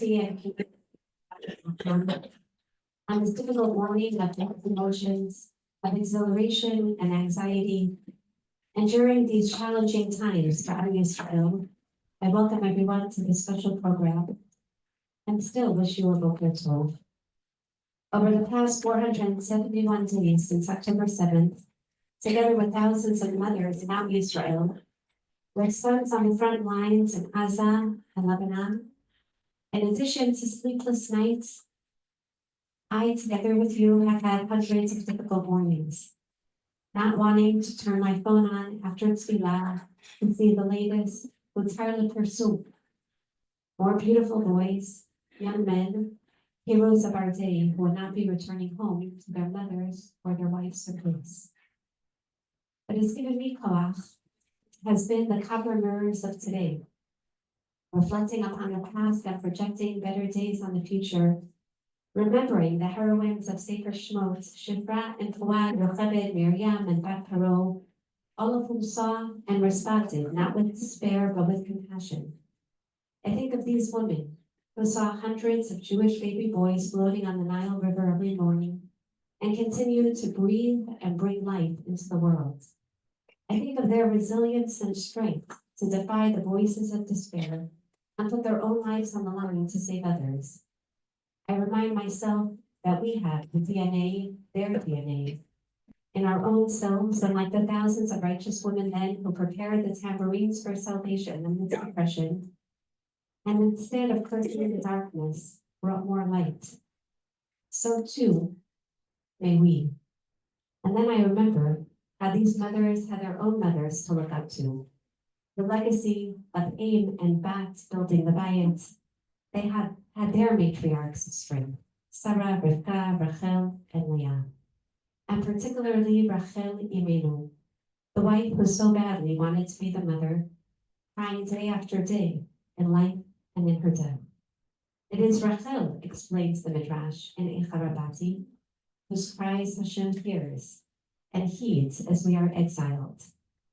and on this difficult morning of mixed emotions, of exhilaration and anxiety, and during these challenging times for Am Yisrael, I welcome everyone to this special program and still wish you a Boker Tov. Over the past 471 days since October 7th, together with thousands of mothers in Am Yisrael, with sons on the front lines in Gaza and Lebanon, in addition to sleepless nights, I, together with you, have had hundreds of difficult mornings, not wanting to turn my phone on after tefillah and see the latest Utar Pursuit. More beautiful boys, young men, heroes of our day who will not be returning home to their mothers or their wives or kids. What has given me koach has been the copper mirrors of today, reflecting upon the past and projecting better days on the future, remembering the heroines of Sefer Shemot, Shifra and Fuad, Yocheved, Miriam, and Bat Paro, all of whom saw and responded, not with despair, but with compassion. I think of these women who saw hundreds of Jewish baby boys floating on the Nile River every morning and continued to breathe and bring life into the world. I think of their resilience and strength to defy the voices of despair and put their own lives on the line to save others. I remind myself that we have the DNA, their DNA, in our own selves, and like the thousands of righteous women then who prepared the tambourines for salvation amidst oppression, and instead of cursing the darkness, brought more light. So too may we. And then I remember how these mothers had their own mothers to look up to. The legacy of Aim and Bat building the Bayit, they had their matriarchs of strength, Sarah, Rivka, Rachel, and Leah. And particularly Rachel Imenu, the wife who so badly wanted to be the mother, crying day after day in life and in her death. It is Rachel, explains the Midrash in Echarabati, whose cries Hashem hears and heeds as we are exiled.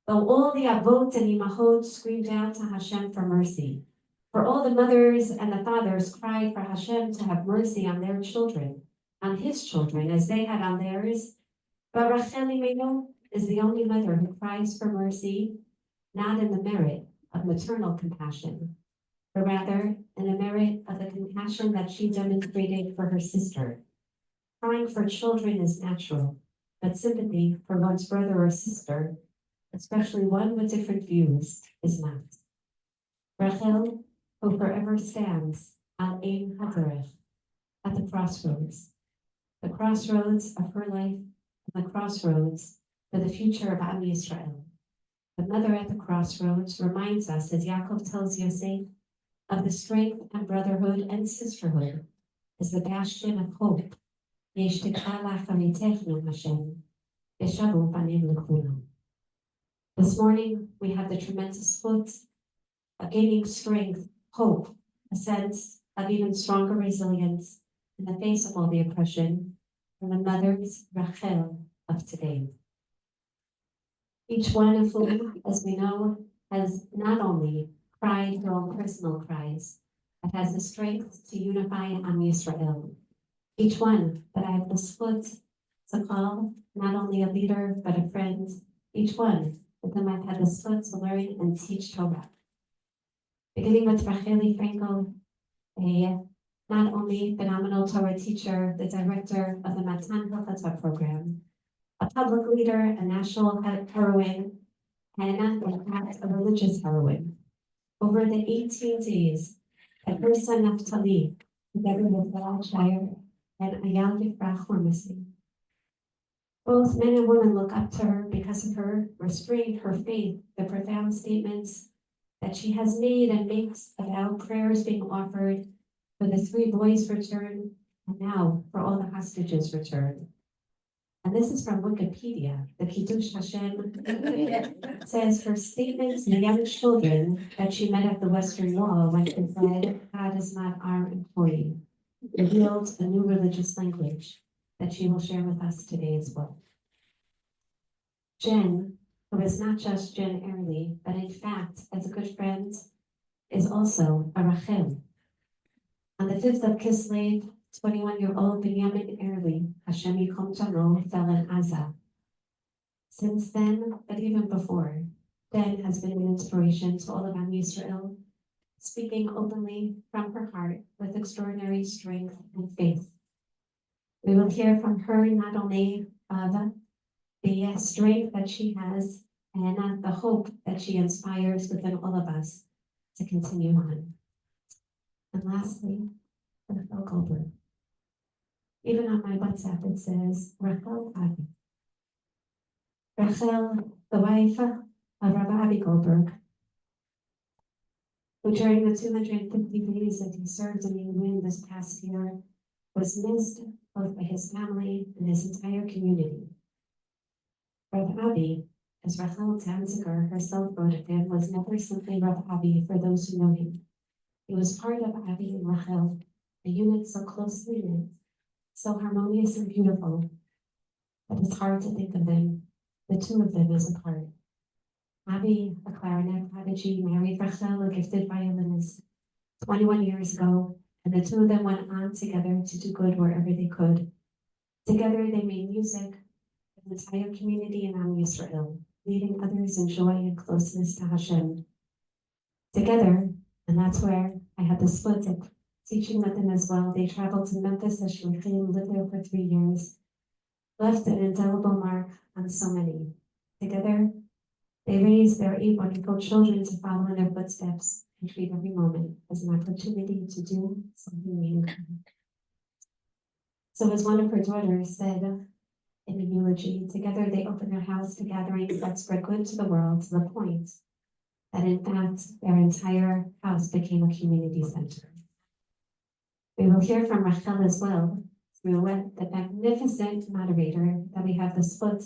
Though all the Avot and Imahot screamed out to Hashem for mercy, for all the mothers and the fathers cried for Hashem to have mercy on their children, on his children, as they had on theirs, but Rachel Imenu is the only mother who cries for mercy, not in the merit of maternal compassion, but rather in the merit of the compassion that she demonstrated for her sister. Crying for children is natural, but sympathy for one's brother or sister, especially one with different views, is not. Rachel, who forever stands al Ein Haderech, at the crossroads of her life, and the crossroads for the future of Am Yisrael. The mother at the crossroads reminds us, as Yaakov tells Yosef, of the strength and brotherhood and sisterhood as the bastion of hope. Yesh tikva lachamitechnu Hashem, yeshavu panim l'kulam. This morning, we have the tremendous foot of gaining strength, hope, a sense of even stronger resilience in the face of all the oppression from the mothers, Rachel, of today. Each one of whom, as we know, has not only cried her own personal cries, but has the strength to unify Am Yisrael. Each one that I have the split to call not only a leader, but a friend. Each one with whom I've had the split to learn and teach Torah. Beginning with Racheli Frankel, a not only phenomenal Torah teacher, the director of the Matan Hilchot program, a public leader, a national heroine, and in fact a religious heroine. Over the 18 days that her son Naphtali, together with Baal Shire and Ayal Yifrach, were missing. Both men and women look up to her because of her restraint, her faith, the profound statements that she has made and makes about prayers being offered for the 3 boys' return, and now for all the hostages' return. And this is from Wikipedia. The Kiddush Hashem says her statements to young children that she met at the Western Wall when she said, God is not our employee, revealed a new religious language that she will share with us today as well. Jen, who is not just Jen Early, but in fact, as a good friend, is also a Rachel. On the 5th of Kislev, 21-year-old Benjamin Early, Hashem Yikom Shamo, fell in Gaza. Since then, but even before, Dan has been an inspiration to all of Am Yisrael, speaking openly from her heart with extraordinary strength and faith. We will hear from her not only of the strength that she has and the hope that she inspires within all of us to continue on. And lastly, Rachel Goldberg. Even on my WhatsApp, it says Rachel Abi. Rachel, the wife of Rabbi Abi Goldberg, who during the 250 days that he served in England this past year was missed both by his family and his entire community. Rabbi Abi, as Rachel Danziger herself wrote of him, was never simply Rabbi Abi for those who know him. He was part of Abi and Rachel, a unit so closely knit, so harmonious and beautiful, that it's hard to think of them, the two of them, as apart. Abi, a clarinet prodigy, married Rachel, a gifted violinist, 21 years ago, and the two of them went on together to do good wherever they could. Together, they made music for the entire community in Am Yisrael, leading others in joy and closeness to Hashem. Together, and that's where I had the split of teaching with them as well, they traveled to Memphis as shlichim, lived there for 3 years, left an indelible mark on so many. Together, they raised their 8 wonderful children to follow in their footsteps and treat every moment as an opportunity to do something meaningful. So as one of her daughters said in the eulogy, together they opened their house to gatherings that spread good to the world, to the point that in fact their entire house became a community center. We will hear from Rachel as well through the magnificent moderator that we have the split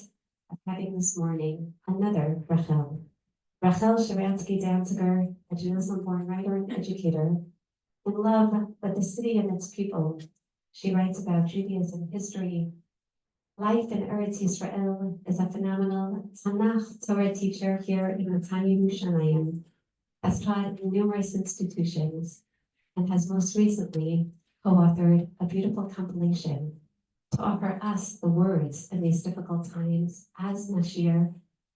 of having this morning, another Rachel. Rachel Sharansky Danziger, a Jerusalem-born writer and educator, in love with the city and its people. She writes about Judaism, history, life in Eretz Yisrael, is a phenomenal Tanakh Torah teacher here in Netanya Yerushalayim, has taught in numerous institutions, and has most recently co-authored a beautiful compilation to offer us the words in these difficult times as Nashir,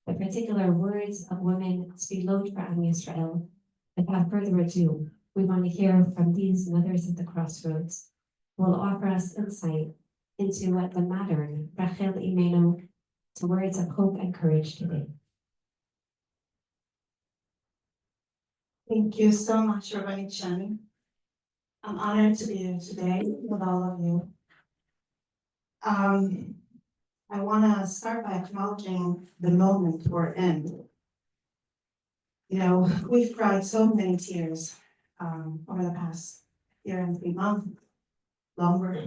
the particular words of women Sfilot for Am Yisrael. Without further ado, we want to hear from these mothers at the Crossroads, who will offer us insight into what the modern Rachel Imenu to words of hope and courage today. Thank you so much, Rabbi Chani. I'm honored to be here today with all of you. I want to start by acknowledging the moment we're in. You know, we've cried so many tears over the past year and 3 months, longer.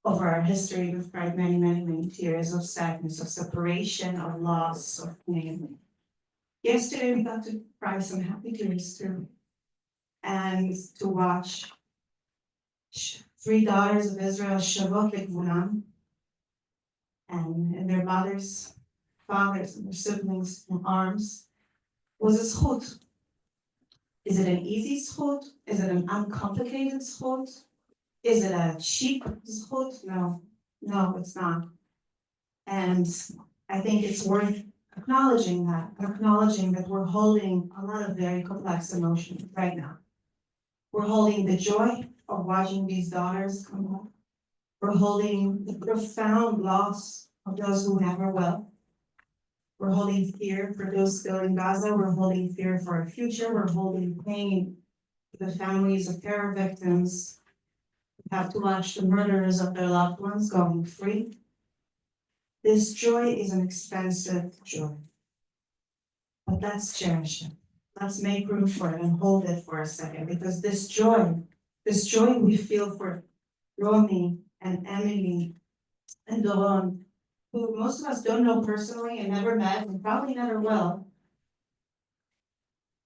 Over our history, we've cried many, many, many tears of sadness, of separation, of loss, of pain. Yesterday, we got to cry some happy tears too, and to watch 3 daughters of Israel shavot lekvunam, and their mothers, fathers, and their siblings in arms, was a zchut. Is it an easy zchut? Is it an uncomplicated zchut? Is it a cheap zchut? No, it's not. And I think it's worth acknowledging that we're holding a lot of very complex emotions right now. We're holding the joy of watching these daughters come home. We're holding the profound loss of those who never will. We're holding fear for those still in Gaza. We're holding fear for our future. We're holding pain for the families of terror victims who have to watch the murderers of their loved ones going free. This joy is an expensive joy, but let's cherish it. Let's make room for it and hold it for a second, because this joy we feel for Romy and Emily and Doron, who most of us don't know personally and never met and probably never will.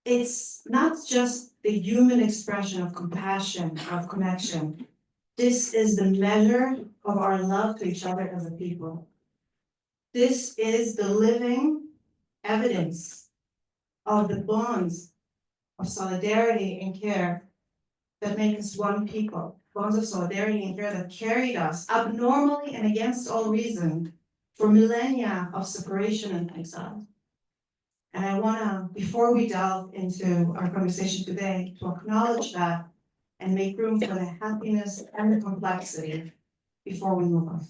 It's not just the human expression of compassion, of connection. This is the measure of our love to each other as a people. This is the living evidence of the bonds of solidarity and care that make us one people, bonds of solidarity and care that carried us abnormally and against all reason for millennia of separation and exile. And I wanna, before we delve into our conversation today, to acknowledge that and make room for the happiness and the complexity before we move on.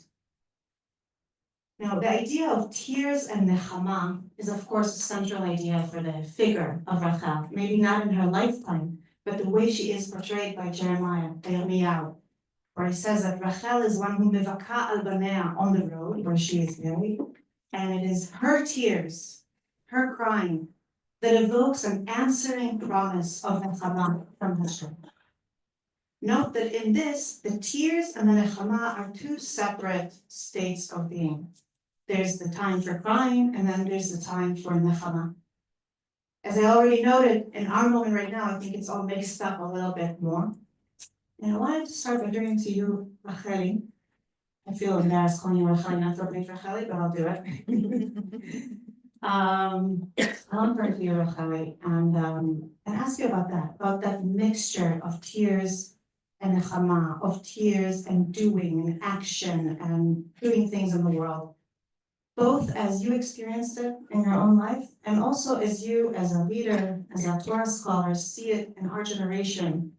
Now, the idea of tears and nechama is of course a central idea for the figure of Rachel, maybe not in her lifetime, but the way she is portrayed by Jeremiah, Yirmiyahu, where he says that Rachel is one who mevaka al banea on the road where she is married, and it is her tears, her crying, that evokes an answering promise of nechama from Hashem. Note that in this, the tears and the nechama are two separate states of being. There's the time for crying, and then there's the time for nechama. As I already noted, in our moment right now, I think it's all mixed up a little bit more. And I wanted to start by turning to you, Racheli. I feel embarrassed calling you Racheli, not for being Racheli, but I'll do it. I want to turn to you, Racheli, and ask you about that mixture of tears and nechama, of tears and doing and action and doing things in the world, both as you experienced it in your own life, and also as you, as a leader, as a Torah scholar, see it in our generation.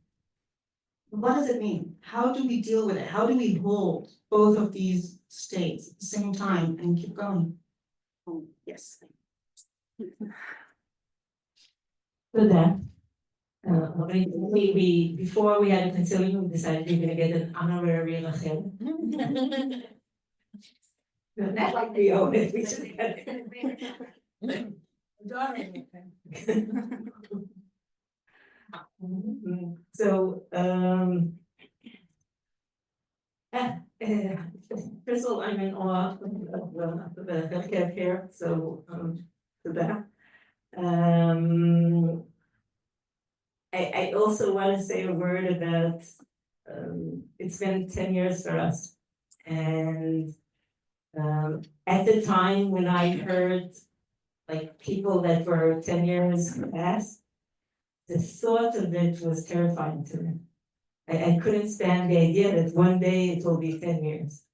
What does it mean? How do we deal with it? How do we hold both of these states at the same time and keep going? Yes. תודה. Before we had a concilium, we decided we were going to get an honorary Rachel. Not like we own it, we just got it. So, first of all, I'm in awe of the healthcare here, so to that. I also want to say a word about, it's been 10 years for us. And at the time when I heard like people that were 10 years past, the thought of it was terrifying to me. I couldn't stand the idea that one day it will be 10 years.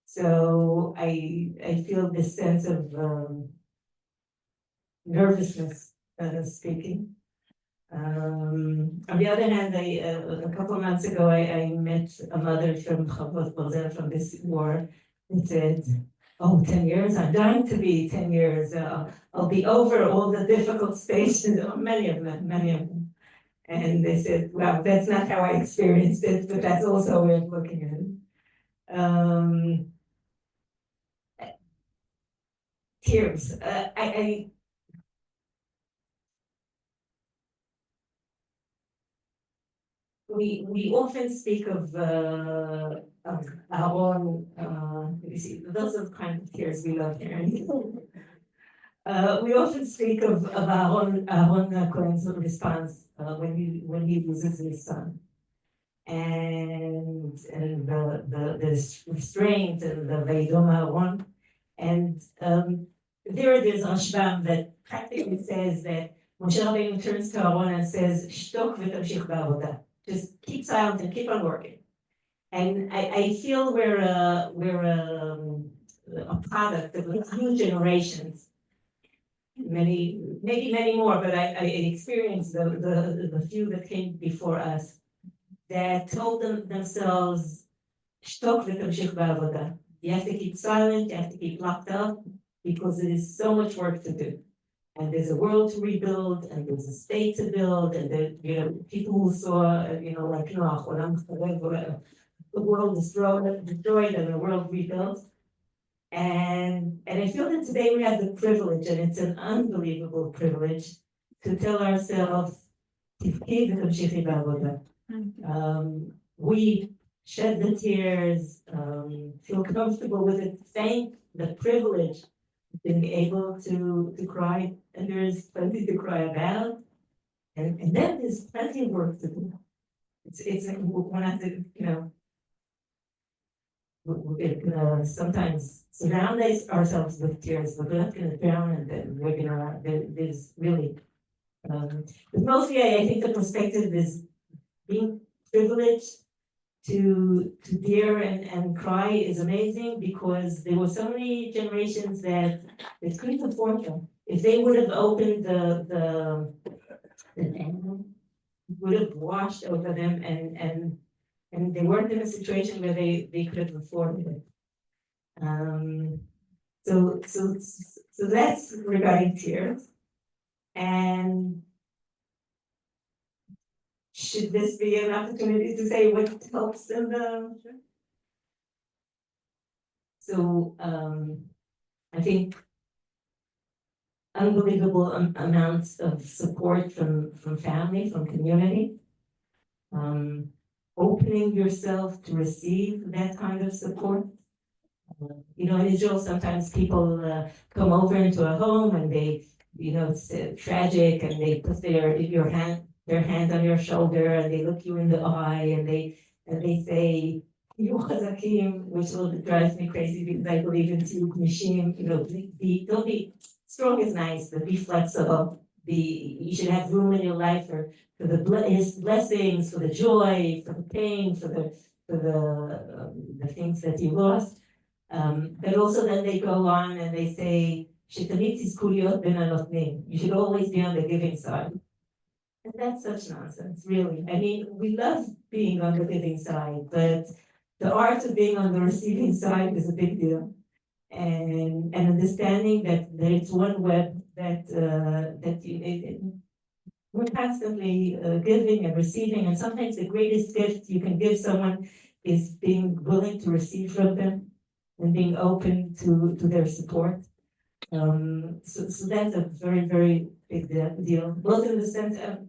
So I feel this sense of nervousness speaking. On the other hand, a couple of months ago, I met a mother from Chavot Barzel from this war and said, oh, 10 years, I'm dying to be 10 years. I'll be over all the difficult stages, many of them. And they said, well, that's not how I experienced it, but that's also a way of looking at it. Tears. We often speak of our own, you see, those are the kind of tears we love hearing. We often speak of Aaron Cohen's response when he loses his son, and the restraint and the Vaydom Aaron, and there's Rashbam that practically says that Moshe Rabbeinu turns to Aaron and says, "Shtok v'tamshich ba'avodah." Just keep silent and keep on working. And I feel we're a product of new generations. Maybe many more, but I experienced the few that came before us that told themselves, "Shtok v'tamshich ba'avodah." You have to keep silent, you have to keep locked up, because there is so much work to do. And there's a world to rebuild, and there's a state to build, and people who saw, like Noach, the world destroyed and the world rebuilt. And I feel that today we have the privilege, and it's an unbelievable privilege, to tell ourselves, we shed the tears, feel comfortable with it, thank the privilege of being able to cry, and there's plenty to cry about, and then there's plenty of work to do. It's like one has to, we're gonna sometimes surround ourselves with tears. We're not gonna drown in them. We're gonna, there's really, but mostly I think the perspective is being privileged to dare and cry is amazing because there were so many generations that couldn't afford them. If they would have opened the dam, it would have washed over them and they weren't in a situation where they could have afforded it. Um, so that's regarding tears. And should this be an opportunity to say what helps in the? So I think unbelievable amounts of support from family, from community. Opening yourself to receive that kind of support. You know, in Israel, sometimes people come over into a home and they, you know, it's tragic, and they put their hand on your shoulder and they look you in the eye and they say, "You Hazakim," which a little bit drives me crazy because I believe in Tziduk Nishim. You know, don't be strong is nice, but be flexible. You should have room in your life for his blessings, for the joy, for the pain, for the things that you lost. But also then they go on and they say, "Shetamit tizku ben hanotnim." You should always be on the giving side. And that's such nonsense, really. I mean, we love being on the giving side, but the art of being on the receiving side is a big deal. And understanding that it's one web we're constantly giving and receiving, and sometimes the greatest gift you can give someone is being willing to receive from them and being open to their support. So that's a very, very big deal, both in the sense of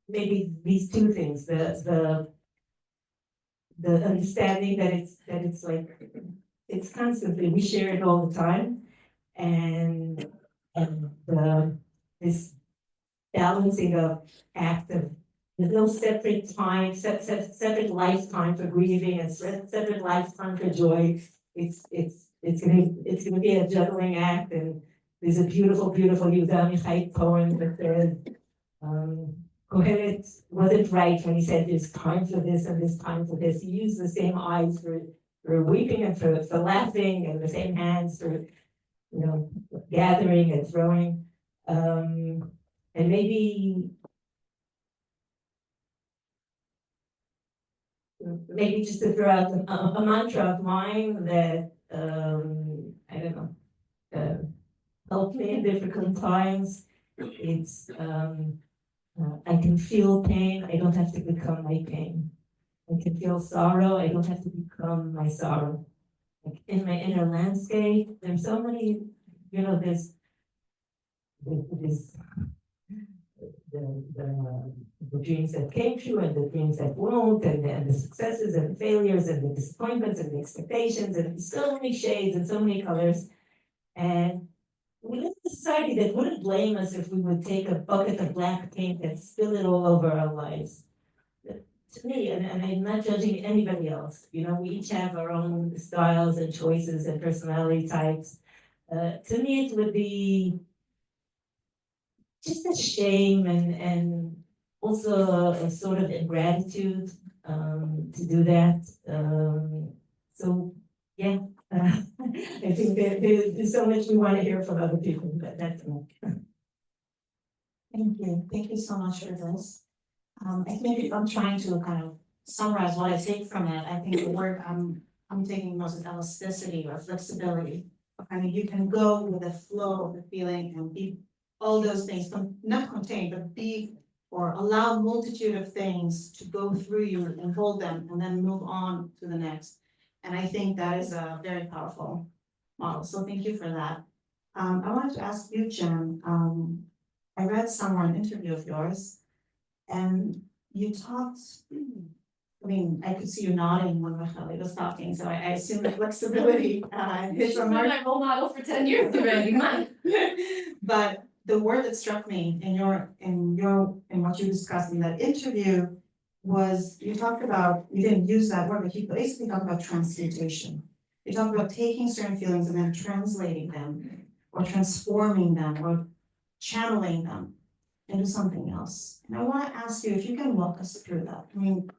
maybe these two things, the understanding that it's like it's constantly, we share it all the time, and this balancing of act of there's no separate time, separate lifetime for grieving and separate lifetime for joy. It's gonna be a juggling act, and there's a beautiful Yehuda Amichai poem that says, Kohelet wasn't right when he said there's time for this and there's time for this. He used the same eyes for weeping and for laughing, and the same hands for gathering and throwing. And maybe just to throw out a mantra of mine that I don't know, helped me in difficult times. It's I can feel pain. I don't have to become my pain. I can feel sorrow. I don't have to become my sorrow. Like in my inner landscape, there's so many. There's the dreams that came true and the dreams that won't, and the successes and the failures and the disappointments and the expectations, and so many shades and so many colors. And we live in a society that wouldn't blame us if we would take a bucket of black paint and spill it all over our lives. To me, and I'm not judging anybody else, we each have our own styles and choices and personality types. To me, it would be just a shame and also a sort of ingratitude to do that. So yeah, I think there's so much we want to hear from other people, but that's all. Thank you so much for this. I think I'm trying to kind of summarize what I take from it. I think the word I'm taking most is elasticity or flexibility. I mean, you can go with the flow of the feeling and be all those things, not contain, but be or allow multitude of things to go through you and hold them and then move on to the next. And I think that is a very powerful model. So thank you for that. I wanted to ask you, Jen, I read somewhere an interview of yours and you talked, I mean, I could see you nodding when Rachel was talking, so I assume the flexibility hits a mark. My role model for 10 years already, man. But the word that struck me in what you discussed in that interview was you talked about, you didn't use that word, but you basically talked about transmutation. You talked about taking certain feelings and then translating them or transforming them or channeling them. and do something else. And I wanna ask you if you can walk us through that. I mean,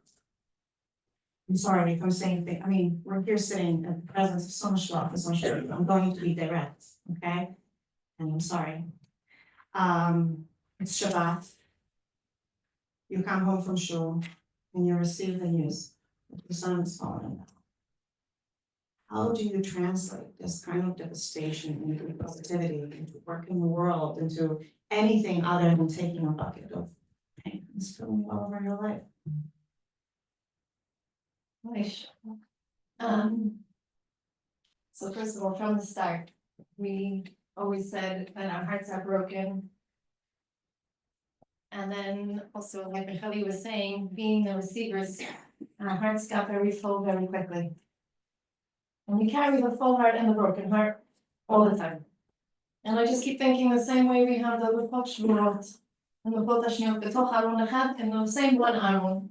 I'm sorry if I'm saying things, I mean, we're here sitting in the presence of so much love and so much truth. I'm going to be direct, okay? And I'm sorry. It's Shabbat. You come home from shul and you receive the news that the sun is falling. How do you translate this kind of devastation into positivity, into work in the world, into anything other than taking a bucket of pain and spilling it all over your life? Right. So first of all, from the start, we always said that our hearts are broken. And then also, like Michali was saying, being the receivers, our hearts got very full very quickly. And we carry the full heart and the broken heart all the time. And I just keep thinking the same way we have the Lefot Shmurot and the Lefot Hashniyot B'toch Aron Echad, in the same one Aron.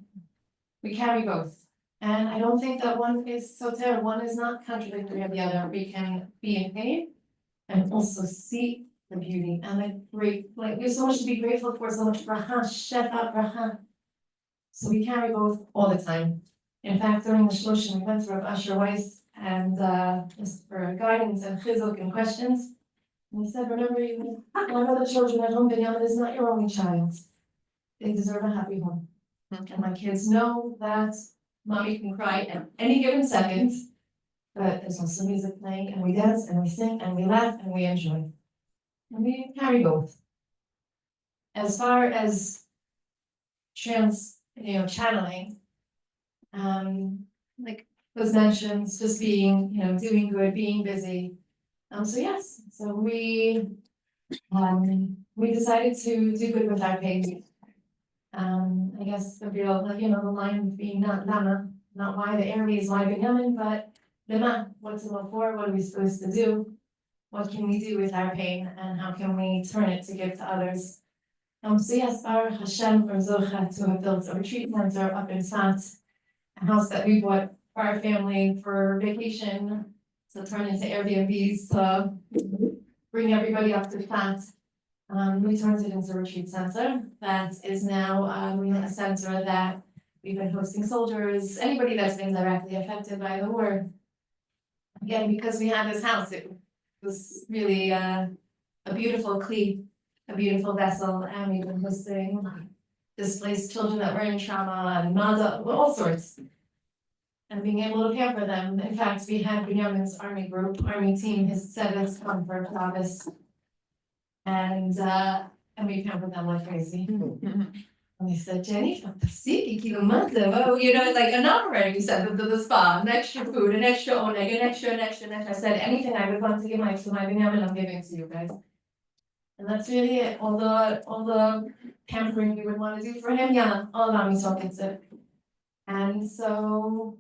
We carry both. And I don't think that one is so terrible, one is not contradictory of the other. We can be in pain and also see the beauty and the great, like, there's so much to be grateful for, so much bracha, shefa, bracha. So we carry both all the time. In fact, during the Shloshim, we went to Rav Asher Weiss and just for guidance and chizuk and questions. And he said, remember, you have other children at home, Binyamin is not your only child. They deserve a happy home. And my kids know that mommy can cry at any given second, but there's also music playing, and we dance, and we sing, and we laugh, and we enjoy. And we carry both. As far as channeling, like was mentioned, just being, doing good, being busy. So yes, so we decided to do good with our page. I guess the real, the line being not lama, not why the area is why Binyamin, but lema, what's it all for? What are we supposed to do? What can we do with our pain, and how can we turn it to give to others? So yes, Baruch Hashem for Zocha to have built a retreat center up in Tzfat, a house that we bought for our family for vacation, to turn into Airbnbs, to bring everybody up to Tzfat. We turned it into a retreat center that is now a center that we've been hosting soldiers, anybody that's been directly affected by the war. Again, because we had this house, it was really a beautiful kli, a beautiful vessel, and we've been hosting displaced children that were in trauma and all sorts. And being able to care for them. In fact, we had Binyamin's army team, his tzedak's come for Travis. And we pampered them like crazy. And they said, Jenny, like enough already. We sent them to the spa, an extra food, an extra oneg, an extra. I said, anything I would want to give my Binyamin, I'm giving to you guys. And that's really it. All the pampering we would want to do for him, yeah, all of me talking to. And so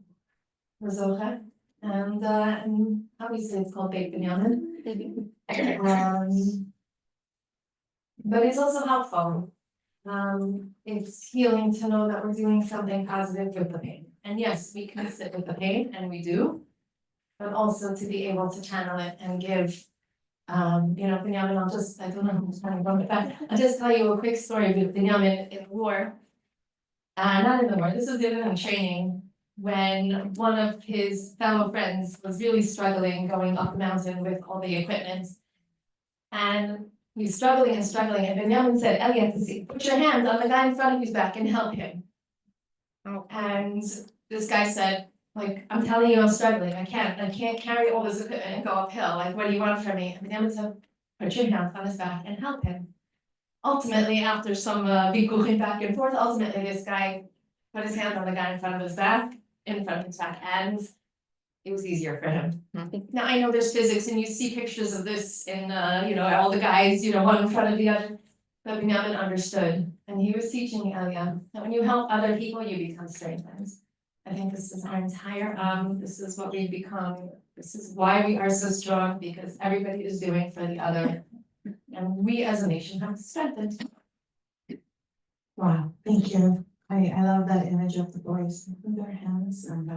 Razocha, and obviously it's called Beit Binyamin. But it's also helpful. It's healing to know that we're doing something positive with the pain. And yes, we can sit with the pain, and we do, but also to be able to channel it and give, Binyamin, I don't know who's trying to run it back. I'll just tell you a quick story with Binyamin in the war. Not in the war, this was in training, when one of his fellow friends was really struggling going up the mountain with all the equipment. And he's struggling, and Binyamin said, Elliot, put your hand on the guy in front of his back and help him. Oh. And this guy said, I'm telling you, I'm struggling. I can't carry all this equipment and go uphill. What do you want from me? And Binyamin said, put your hand on his back and help him. Ultimately, after some vikuchim back and forth, this guy put his hand on the guy in front of his back, and it was easier for him. Now, I know there's physics, and you see pictures of this in, all the guys, one in front of the other. But Binyamin understood, and he was teaching Elia that when you help other people, you become strengthened. I think this is our entire, this is what we've become. This is why we are so strong, because everybody is doing for the other. And we as a nation have strengthened. Wow, thank you. I love that image of the boys with their hands, and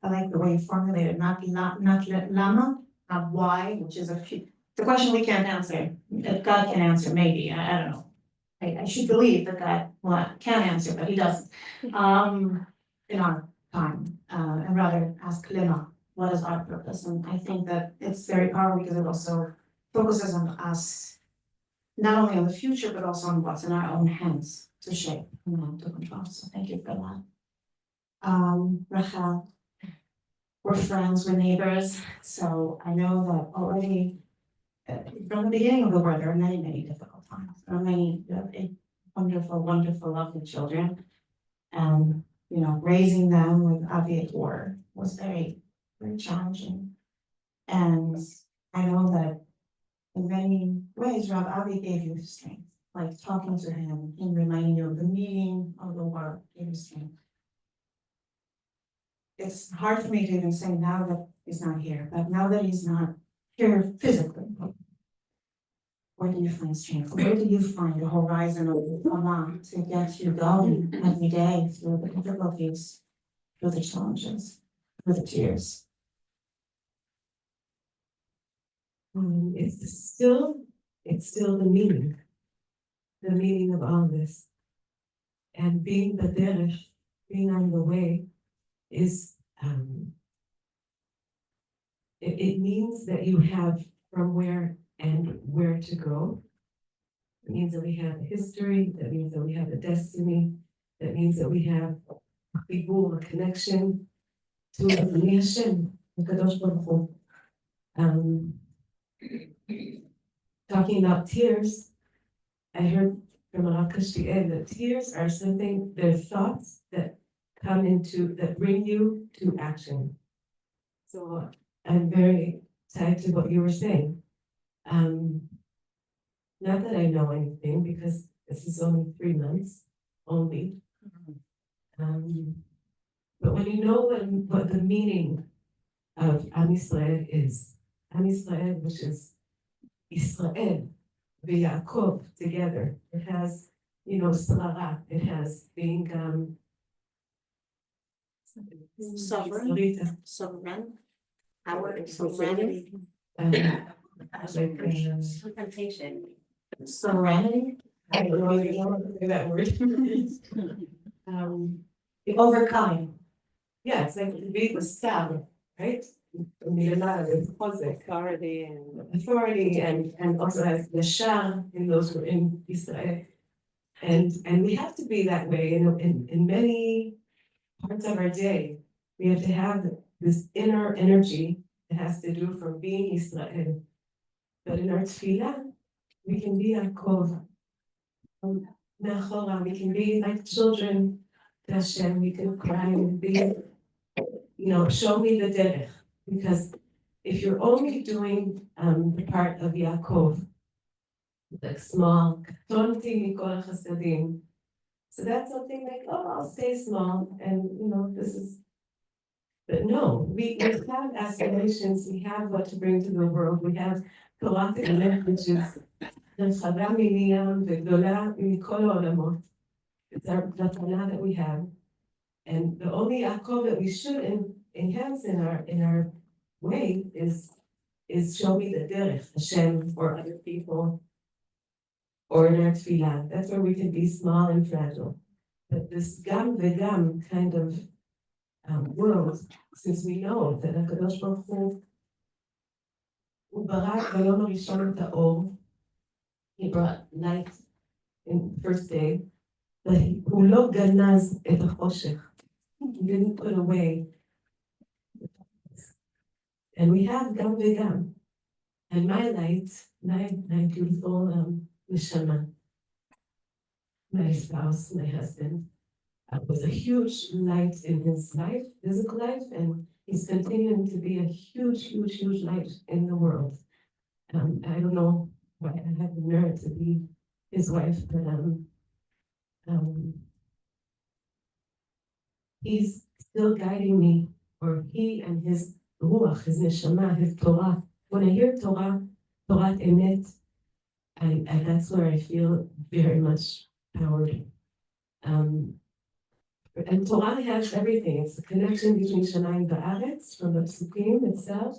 I like the way you formulated, not lama, not why, which is the question we can't answer, that God can answer, maybe, I don't know. I should believe that God can answer, but he doesn't. In our time, and rather ask Lema, what is our purpose? And I think that it's very powerful because it also focuses on us, not only on the future, but also on what's in our own hands to shape and to control. So thank you for that. Rachel, we're friends, we're neighbors, so I know that already from the beginning of the war, there are many, many difficult times. There are many wonderful, wonderful, lovely children. And, you know, raising them with Avi at war was very, very challenging. And I know that in many ways, Rob Avi gave you strength, like talking to him and reminding you of the meaning of the war gave you strength. It's hard for me to even say now that he's not here, but now that he's not here physically, where do you find strength? Where do you find the horizon of Mama to get you going every day through the difficulties, through the challenges, through the tears? It's still the meaning of all this. And being the derech, being on the way, is it means that you have from where and where to go. It means that we have a history, that means that we have a destiny, that means that we have a connection to Hashem, the Kadosh Baruch Hu. Talking about tears, I heard from Alakashti'eh that tears are something, they're thoughts that that bring you to action. So I'm very tied to what you were saying. Not that I know anything, because this is only 3 months, only. But when you know what the meaning of Am Yisrael is, Am Yisrael, which is Israel, Yaakov together. It has, Sarah, it has being Sovereign, power, sovereignty, Confrontation. serenity, I don't know if you know how to say that word. overcoming. Yeah, it's like to be the star, right? Authority and also has the Shah in those who are in Israel. And we have to be that way in many parts of our day. We have to have this inner energy that has to do from being Israel. But in our tefillah, we can be Yaakov. We can be like children to Hashem. We can cry and be, show me the derech. Because if you're only doing the part of Yaakov, like small, katonti mikol chasadim, so that's something like, oh, I'll stay small, and this is. But no, we have aspirations. We have what to bring to the world. We have Torah Te'elech, which is רחבה מלים וגדולה מכל העולמות. It's our Torah that we have, and the only Yaakov that we should enhance in our way is show me the derech, Hashem, or other people, or in our tefillah. That's where we can be small and fragile. But this gam vegam kind of world, since we know that HaKadosh Baruch Hu, הוא ברא ביום הראשון את האור, he brought light in the first day, but הוא לא גנז את החושך. He didn't put away. And we have gam vegam. And my light, my beautiful neshama, my spouse, my husband, was a huge light in his life, physical life, and he's continuing to be a huge, huge, huge light in the world. I don't know why I have the merit to be his wife, but he's still guiding me, or he and his ruach, his neshama, his Torah. When I hear Torah emet, and that's where I feel very much powered. And Torah has everything. It's the connection between Shamayim Ba'aretz from the Psukim itself,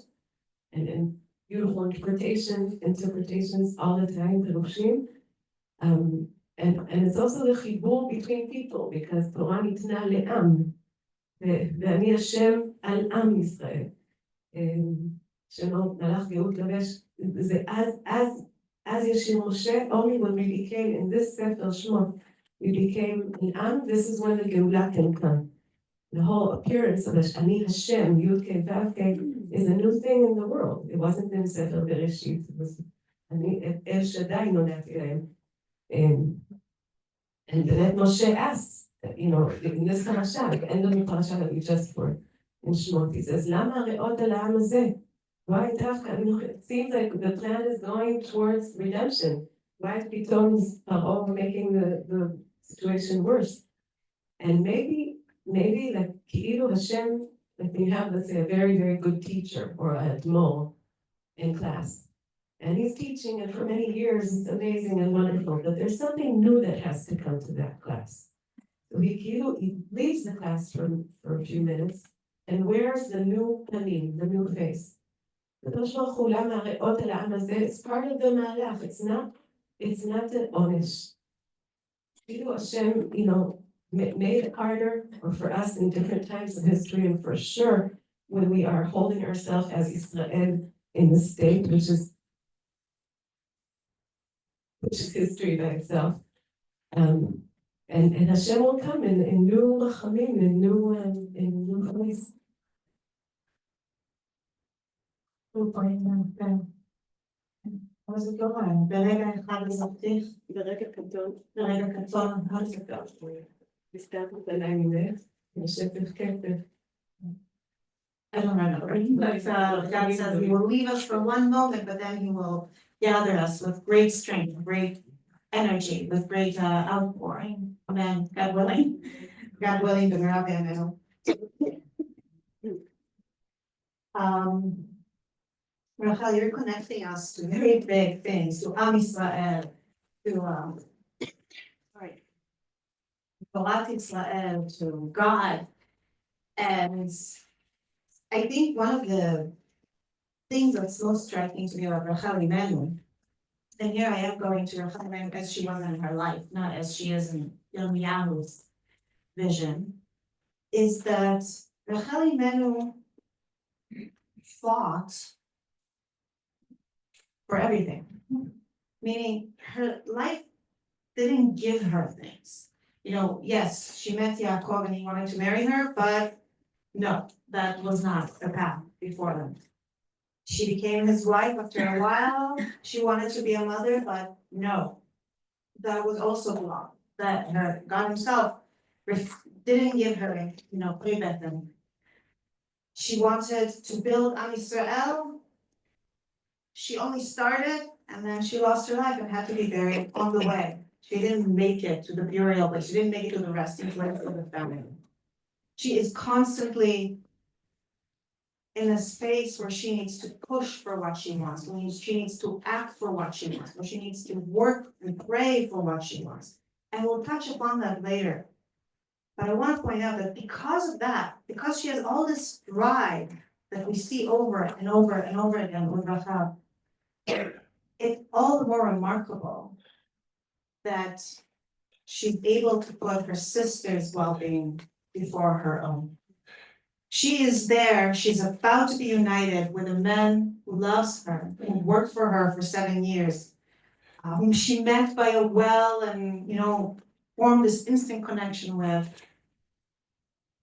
and beautiful interpretations all the time, Perushim. And it's also the חיבור between people, because תורה ניתנה לעם, ואני השם על עם ישראל. שמות מלאך גאות לבש, זה אז ישיר משה, only when we became in this ספר שמות, we became an עם, this is when the גאולה can come. The whole appearance of אני השם, י' כ' ו' כ', is a new thing in the world. It wasn't in ספר בראשית, it was אני אל שדי נולדתי להם. And then Moshe asks, you know, in this parasha, at the end of the parasha that we just read in Shemot, he says, למה הרעות על העם הזה? Why דווקא? I mean, it seems like the plan is going towards redemption. Why פתאום פרעה making the situation worse? And maybe like כאילו Hashem, like we have, let's say, a very, very good teacher or a admor in class. And he's teaching, and for many years, it's amazing and wonderful, but there's something new that has to come to that class. So he leaves the class for a few minutes, and wears the new panim, the new face. It's part of the malach, it's not the onish. Hashem, you know, made it harder, or for us in different times of history, and for sure, when we are holding ourselves as Israel in the state, which is history by itself. And Hashem will come in new rachamim, in new ways. אז זה קורה, ברגע אחד עזבתיך, ברגע קטון, ברגע קטון, אז זה קורה. נזכרת בלילה ממך, נשפך כתר. I don't remember, but God says he will leave us for one moment, but then he will gather us with great strength, great energy, with great outpouring. Amen. God willing. God willing, the Rabbi. Rachel, you're connecting us to very big things, to Am Yisrael, to Balat Israel, to God. And I think one of the things that's most striking to me about Rachel Imenu, and here I am going to Rachel Imenu as she was in her life, not as she is in Yirmiyahu's vision, is that Rachel Imenu fought for everything. Meaning her life didn't give her things. You know, yes, she met Yaakov and he wanted to marry her, but no, that was not the path before them. She became his wife after a while. She wanted to be a mother, but no, that was also blocked. That God himself didn't give her, you know, Pribetem. She wanted to build Am Yisrael. She only started and then she lost her life and had to be buried on the way. She didn't make it to the burial place. She didn't make it to the resting place of the family. She is constantly in a space where she needs to push for what she wants, when she needs to act for what she wants, where she needs to work and pray for what she wants. And we'll touch upon that later. But I want to point out that because of that, because she has all this drive that we see over and over and over again with Rachel, it's all the more remarkable that she's able to put her sister's well-being before her own. She is there, she's about to be united with a man who loves her, who worked for her for 7 years, whom she met by a well and, you know, formed this instant connection with.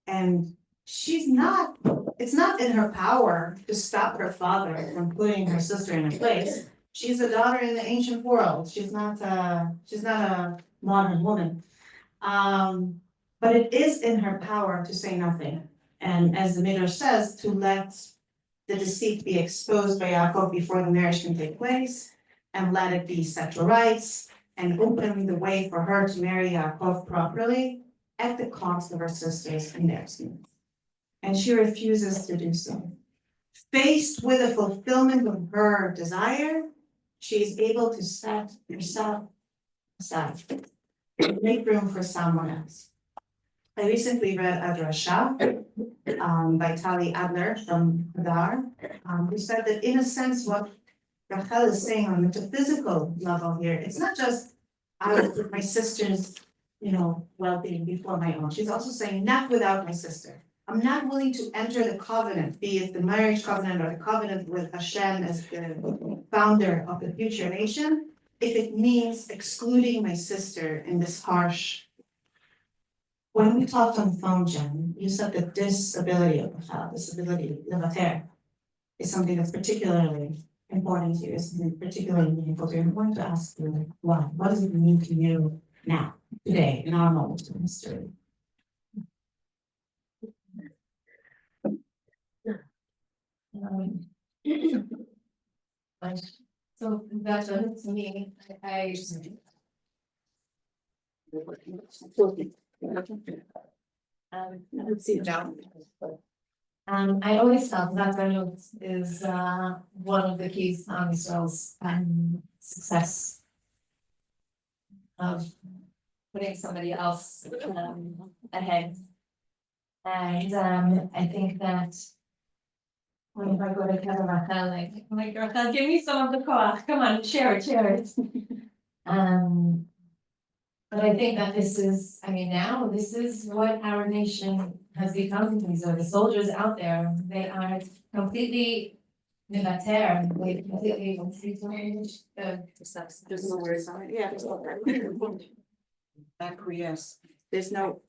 And it's not in her power to stop her father from putting her sister in a place. She's a daughter in the ancient world. She's not a modern woman. But it is in her power to say nothing. And as the Midrash says, to let the deceit be exposed by Yaakov before the marriage can take place, and let it be set to rights, and open the way for her to marry Yaakov properly at the cost of her sisters and their sins. And she refuses to do so. Faced with the fulfillment of her desire, she is able to set herself aside, make room for someone else. I recently read a drasha by Tali Adler from Hadar, who said that in a sense what Rachel is saying on a metaphysical level here, it's not just I will put my sister's, well-being before my own. She's also saying, not without my sister. I'm not willing to enter the covenant, be it the marriage covenant or the covenant with Hashem as the founder of the future nation, if it means excluding my sister in this harsh. When we talked on the phone, Jen, you said that this ability of the child, this ability, levater, is something that's particularly important to you, is something particularly meaningful to you. I'm going to ask you why. What does it mean to you now, today, in our moment in history? Like, so that's what to me, I. I always felt that Reynolds is one of the keys to Israel's success. Of putting somebody else ahead. And I think that. When I go to Kevin Rachel, like Rachel, give me some of the koach, come on, share it. But I think that this is, now this is what our nation has become. These are the soldiers out there. They are completely mivater. They completely There's no words on it, yeah, there's no word. Acquiesce, there's no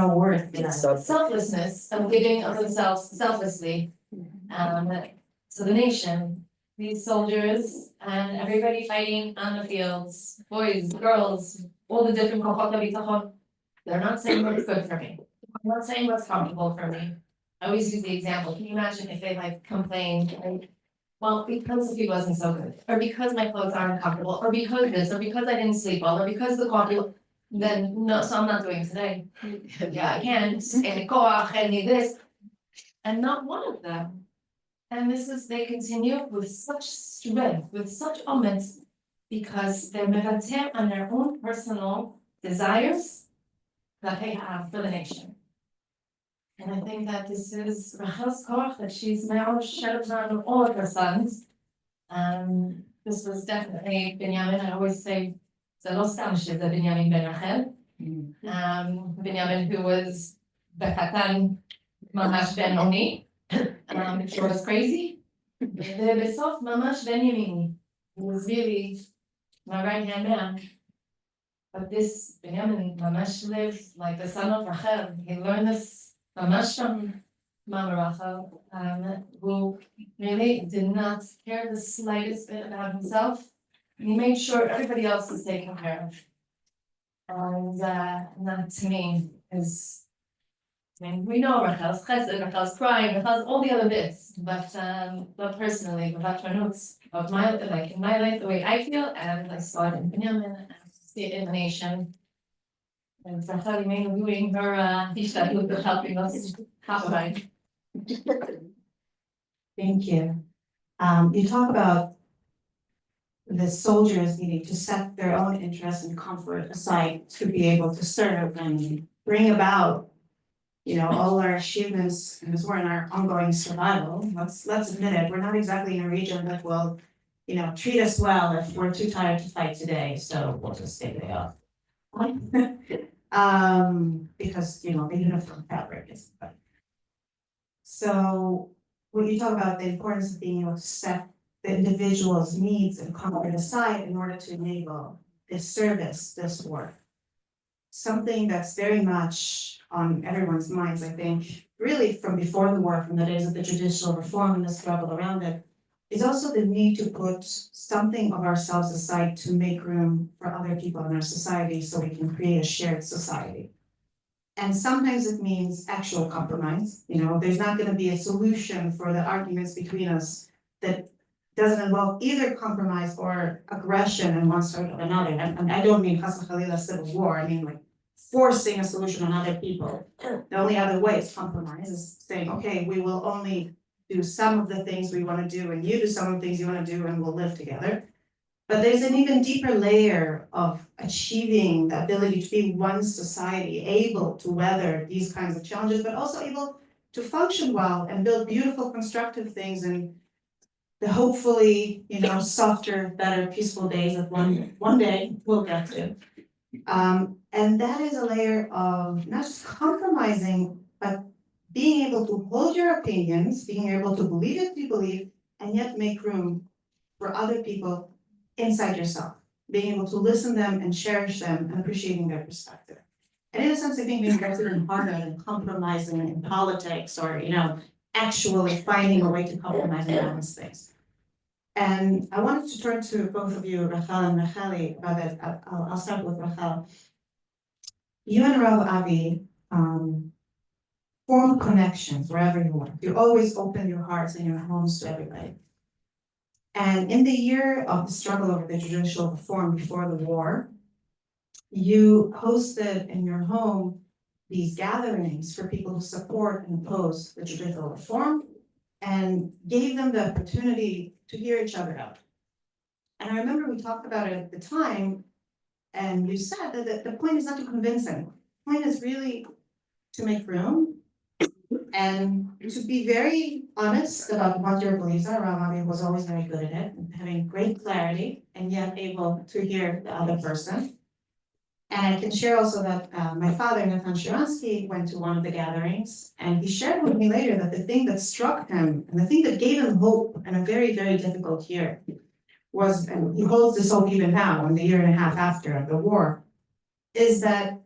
word. selflessness of giving of themselves selflessly. To the nation, these soldiers and everybody fighting on the fields, boys, girls, all the different kohot habitachon. They're not saying what's good for me. I'm not saying what's comfortable for me. I always use the example. Can you imagine if they complained, well, because the food wasn't so good, or because my clothes aren't comfortable, or because this, or because I didn't sleep well, or because the coffee, then no, so I'm not doing it today. Yeah, I can, and koach, and this, and not one of them. And they continue with such strength, with such omens, because they're mevater on their own personal desires that they have for the nation. And I think that this is Rachel's koach, that she's now shared on all of her sons. This was definitely Binyamin. I always say, it's a lost she's a Binyamin ben Rachel. Binyamin, who was Bekatan Mamash ben Oni. It was crazy. Besof Mamash ben Yemini. He was really my right hand man. But this Binyamin Mamash lived like the son of Rachel. He learned this Mamash from Mama Rachel, who really did not care the slightest bit about himself. He made sure everybody else was taken care of. And that to me is, we know Rachel's chesed, Rachel's crying, Rachel's all the other bits, but personally, the vatranut of my in my life, the way I feel, and I saw it in Binyamin, and I see it in the nation. And Rachel Imenu doing her hishtadlut, helping us happen. Thank you. You talk about the soldiers needing to set their own interests and comfort aside to be able to serve and bring about, all our achievements in this war and our ongoing survival. Let's admit it, we're not exactly in a region that will, treat us well if we're too tired to fight today, so we'll just take the day off. Because, the uniform fabric is. So when you talk about the importance of being able to set the individual's needs and comfort aside in order to enable this service, this work. Something that's very much on everyone's minds, I think, really from before the war, from the days of the judicial reform and the struggle around it, is also the need to put something of ourselves aside to make room for other people in our society so we can create a shared society. And sometimes it means actual compromise. There's not going to be a solution for the arguments between us that doesn't involve either compromise or aggression in one sort or another. And I don't mean chas v'chalila civil war. I mean like forcing a solution on other people. The only other way is compromise, is saying, okay, we will only do some of the things we want to do, and you do some of the things you want to do, and we'll live together. But there's an even deeper layer of achieving the ability to be one society, able to weather these kinds of challenges, but also able to function well and build beautiful, constructive things and the hopefully, softer, better, peaceful days that one day we'll get to. And that is a layer of not just compromising, but being able to hold your opinions, being able to believe what you believe, and yet make room for other people inside yourself, being able to listen to them and cherish them and appreciating their perspective. And in a sense, I think being better and harder than compromising in politics or, actually finding a way to compromise and balance things. And I wanted to turn to both of you, Rachel and Racheli, about it. I'll start with Rachel. You and Rav Avi form connections wherever you went. You always open your hearts and your homes to everybody. And in the year of the struggle over the judicial reform before the war, you hosted in your home these gatherings for people who support and oppose the judicial reform and gave them the opportunity to hear each other out. And I remember we talked about it at the time, and you said that the point is not to convince anyone. The point is really to make room and to be very honest about what your beliefs are. Rav Avi was always very good at it, and having great clarity and yet able to hear the other person. And I can share also that my father, Nathan Sharansky, went to one of the gatherings, and he shared with me later that the thing that struck him and the thing that gave him hope in a very, very difficult year was, and he holds this hope even now in the year and a half after the war, is that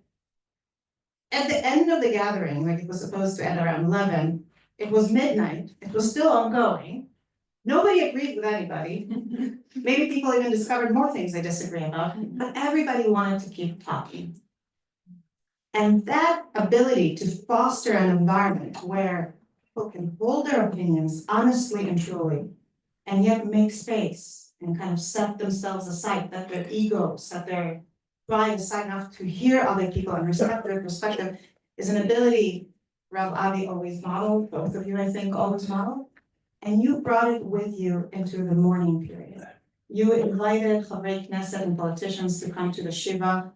at the end of the gathering, like it was supposed to end around 11, it was midnight, it was still ongoing. Nobody agreed with anybody. Maybe people even discovered more things they disagree about, but everybody wanted to keep talking. And that ability to foster an environment where people can hold their opinions honestly and truly, and yet make space and kind of set themselves aside, set their egos, set their pride aside enough to hear other people and respect their perspective, is an ability Rav Avi always modeled, both of you I think always modeled. And you brought it with you into the mourning period. You invited Chavrei Knesset and politicians to come to the Shiva,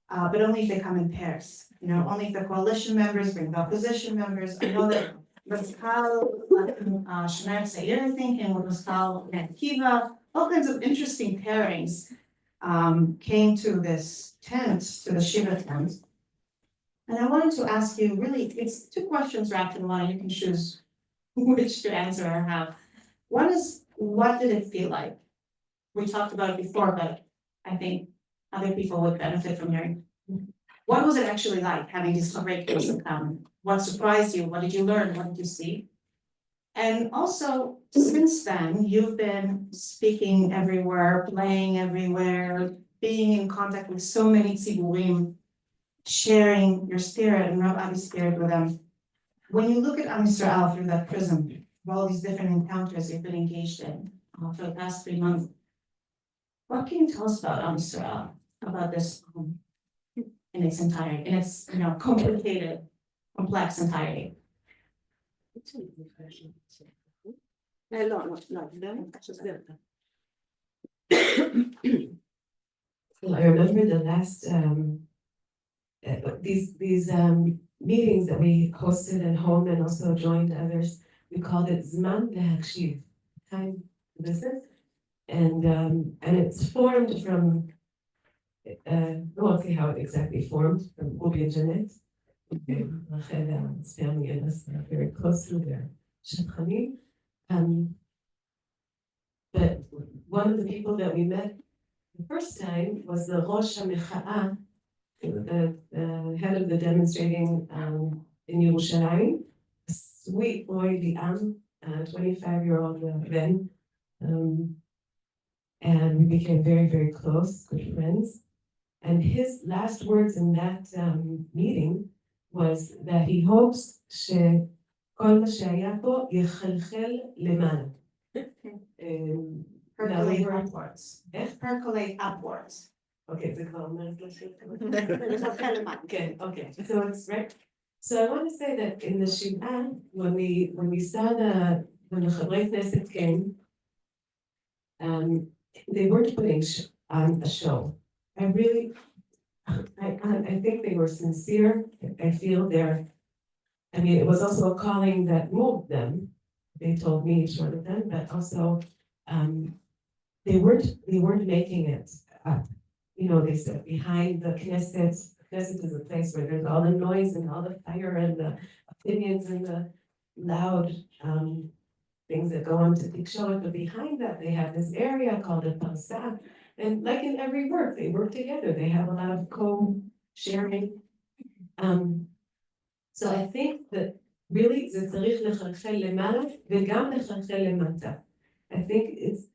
but only if they come in pairs. Only if the coalition members bring the opposition members. I know that Maskal Shemar Seir, I think, and Maskal Kiva, all kinds of interesting pairings came to this tent, to the Shiva tent. And I wanted to ask you, really, it's two questions wrapped in one, and you can choose which to answer or how. One is, what did it feel like? We talked about it before, but I think other people would benefit from hearing. What was it actually like having these great people come? What surprised you? What did you learn? What did you see? And also, since then, you've been speaking everywhere, playing everywhere, being in contact with so many tziburim, sharing your spirit and Rav Avi's spirit with them. When you look at Am Yisrael through that prism, of all these different encounters you've been engaged in for the past 3 months, what can you tell us about Am Yisrael, about this in its entirety, in its complicated, complex entirety? Well, I remember the last these meetings that we hosted at home and also joined others. We called it Zman Lehakshiv, time to listen, and it's formed from. I won't say how it exactly formed from Ubi and Janet. His family and us are very close to their Shadchanim. But one of the people that we met the first time was the Rosh HaMecha'ah, the head of the demonstrating in Yerushalayim, a sweet boy, Liam, 25-year-old Ben. And we became very, very close, good friends. And his last words in that meeting was that he hopes שכל מה שהיה פה יחלחל למעלה. Percolate upwards. Percolate upwards. Okay, זה כבר אומר okay, so it's right. So I want to say that in the Shiva, when we saw when the Chavrei Knesset came, they weren't putting on a show. I think they were sincere. I feel it was also a calling that moved them. They told me each one of them, but also they weren't making it up. You know, they said behind the Knesset is a place where there's all the noise and all the fire and the opinions and the loud things that go on to Tikshoret, but behind that they have this area called the Parsa. And like in every work, they work together. They have a lot of co-sharing. So I think that really זה צריך לחלחל למעלה וגם לחלחל למטה. I think it's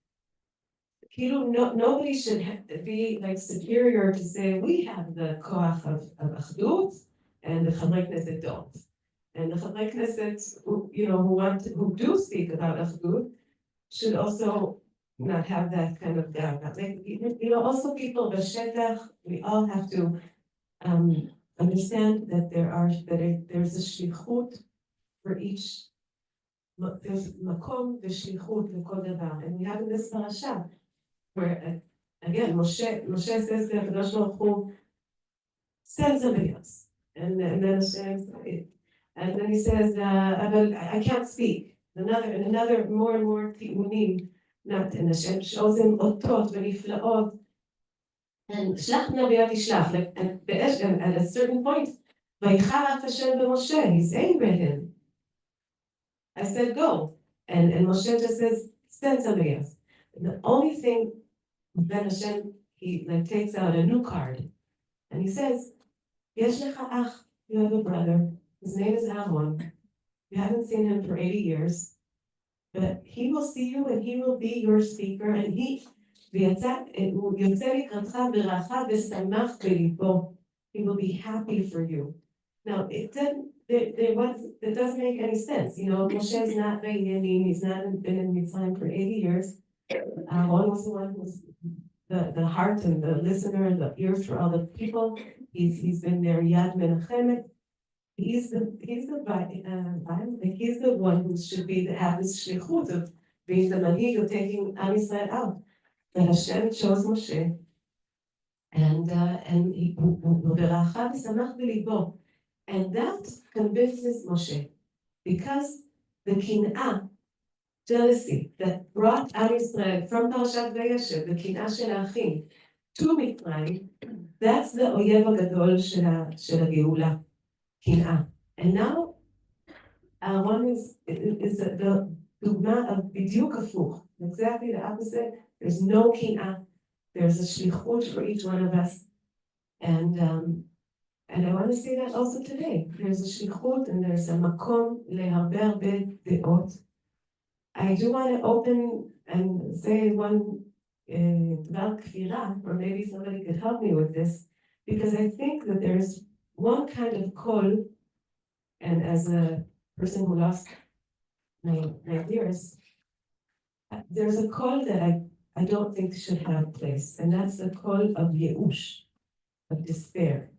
כאילו nobody should be like superior to say we have the koach of אחדות and the חברי כנסת don't. And the חברי כנסת, you know, who do speak about אחדות should also not have that kind of doubt. Like, you know, also people בשטח, we all have to understand that there's a shlichut for each, there's makom v'shlichut l'kol davar. And we have in this parasha, where again, Moshe says to HaKadosh Baruch Hu, send somebody else. And then Hashem, and then he says, but I can't speak. Another more and more ti'unim, not, and Hashem shows him otot v'niflaot. And shlach nabiyot yishlach, and at a certain point, vayicharach Hashem b'Moshe, he's angry at him. I said, go. And Moshe just says, send somebody else. And the only thing, then Hashem, he like takes out a new card. And he says, yesh lecha ach, you have a brother. His name is Aaron. You haven't seen him for 80 years. But he will see you and he will be your speaker. And he will be happy for you. Now, it doesn't make any sense. You know, Moshe is not Benjamin, he's not been in Mitzrayim for 80 years. Aaron was the one who's the heart and the listener and the ears for all the people. He's been their Yad Menachem. He's the one who should have this shlichut of being the manhig of taking Am Yisrael out. That Hashem chose Moshe, and that convinces Moshe, because the kin'ah, jealousy, that brought Am Yisrael from Parashat Vayeshev, the kin'ah shel ha'achim, to Mitzrayim, that's the oyev hagadol shel ha'geula, kin'ah. And now, one is the dugma of bidyuk hafuch, exactly the opposite. There's no kin'ah. There's a shlichut for each one of us. And I want to say that also today. There's a shlichut and there's a makom leharbe deot. I do want to open and say one dvar kfira, or maybe somebody could help me with this, because I think that there's one kind of kol, and as a person who lost my dearest, there's a kol that I don't think should have place, and that's the call of Yeush, of despair,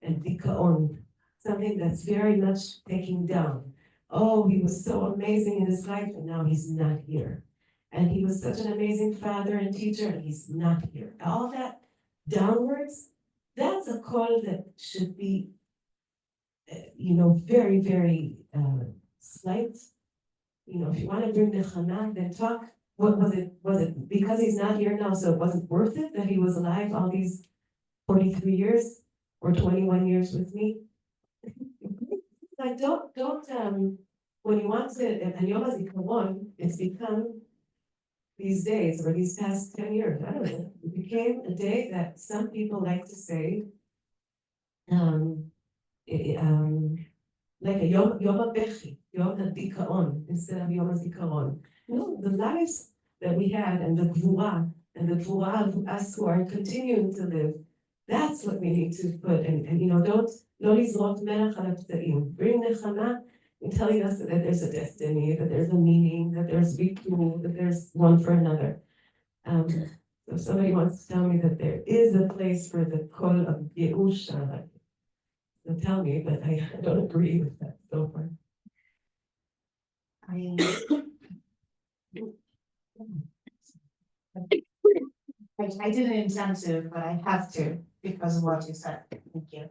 and Dikaon, something that's very much taking down. Oh, he was so amazing in his life, and now he's not here. And he was such an amazing father and teacher, and he's not here. All that downwards, that's a call that should be, very, very slight. You know, if you want to bring Nechama, then talk. What was it? Was it because he's not here now, so it wasn't worth it that he was alive all these 43 years or 21 years with me? Like, don't, when you want to, and Yom HaZikaron, it's become these days, or these past 10 years, I don't know, it became a day that some people like to say, like a Yom HaBechi, Yom HaDikaon, instead of Yom HaZikaron. No, the lives that we had and the gvura of us who are continuing to live, that's what we need to put. And don't lizrok melech al hapta'im. Bring nechama in telling us that there's a destiny, that there's a meaning, that there's bitul, that there's one for another. So if somebody wants to tell me that there is a place for the kol of Yeush, they'll tell me, but I don't agree with that so far. I didn't intend to, but I have to because of what you said. Thank you.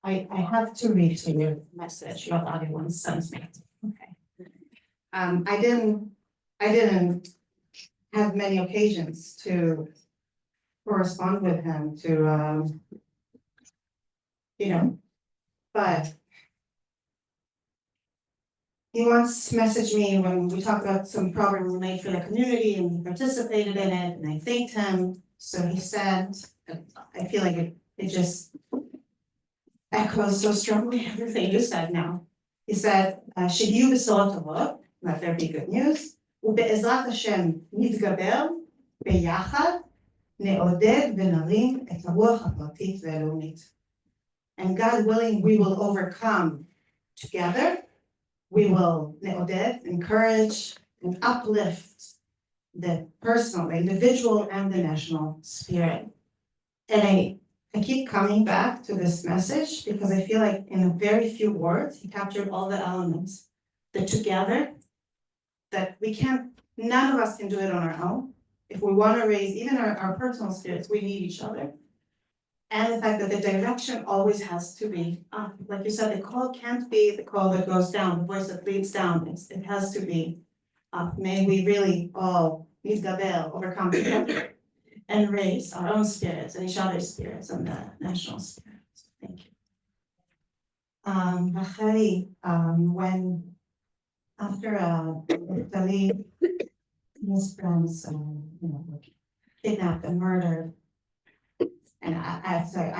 I have to read to you a message your audience sends me. Okay. I didn't had many occasions to correspond with him, to, but he once messaged me when we talked about some programs we made for the community and he participated in it and I thanked him. So he said, I feel like it just echoes so strongly everything you said now. He said, שיהיו בשורות טובות, let there be good news, ובעזרת השם נתגבר ביחד, נעודד ונרים את הרוח הפרטית והלאומית. And God willing, we will overcome together. We will ne'oded, encourage, and uplift the personal, the individual, and the national spirit. And I keep coming back to this message because I feel like in a very few words, he captured all the elements. The together, that we can't, none of us can do it on our own. If we want to raise even our personal spirits, we need each other. And the fact that the direction always has to be up. Like you said, the call can't be the call that goes down, the voice that leads down. It has to be up. May we really all overcome together and raise our own spirits and each other's spirits and the national spirits. Thank you. Racheli, when after Dali, his friends, were kidnapped and murdered. And I have to say,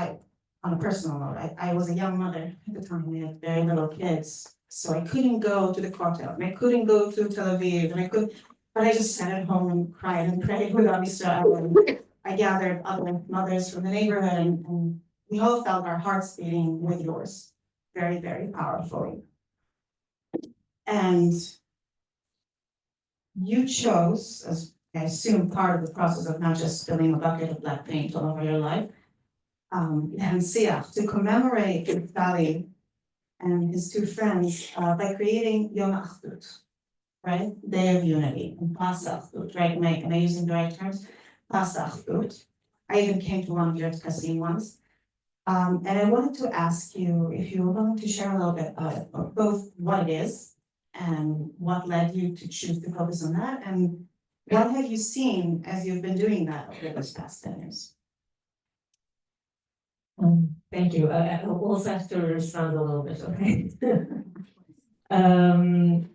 on a personal note, I was a young mother at the time. We had very little kids, so I couldn't go to the Kotel, and I couldn't go to Tel Aviv, but I just sat at home and cried and prayed with Am Yisrael. And I gathered other mothers from the neighborhood, and we all felt our hearts beating with yours, very, very powerfully. And you chose, as I assume part of the process of not just spilling a bucket of black paint all over your life, to commemorate Naftali and his two friends by creating Yom Achdut, right? Day of Unity, and Pas Achdut, right? Am I using the right terms? Pas Achdut. I even came to one of your Tkasim once. And I wanted to ask you if you were willing to share a little bit of both what it is and what led you to choose to focus on that, and what have you seen as you've been doing that over this past 10 years? Thank you. I also have to respond a little bit, okay?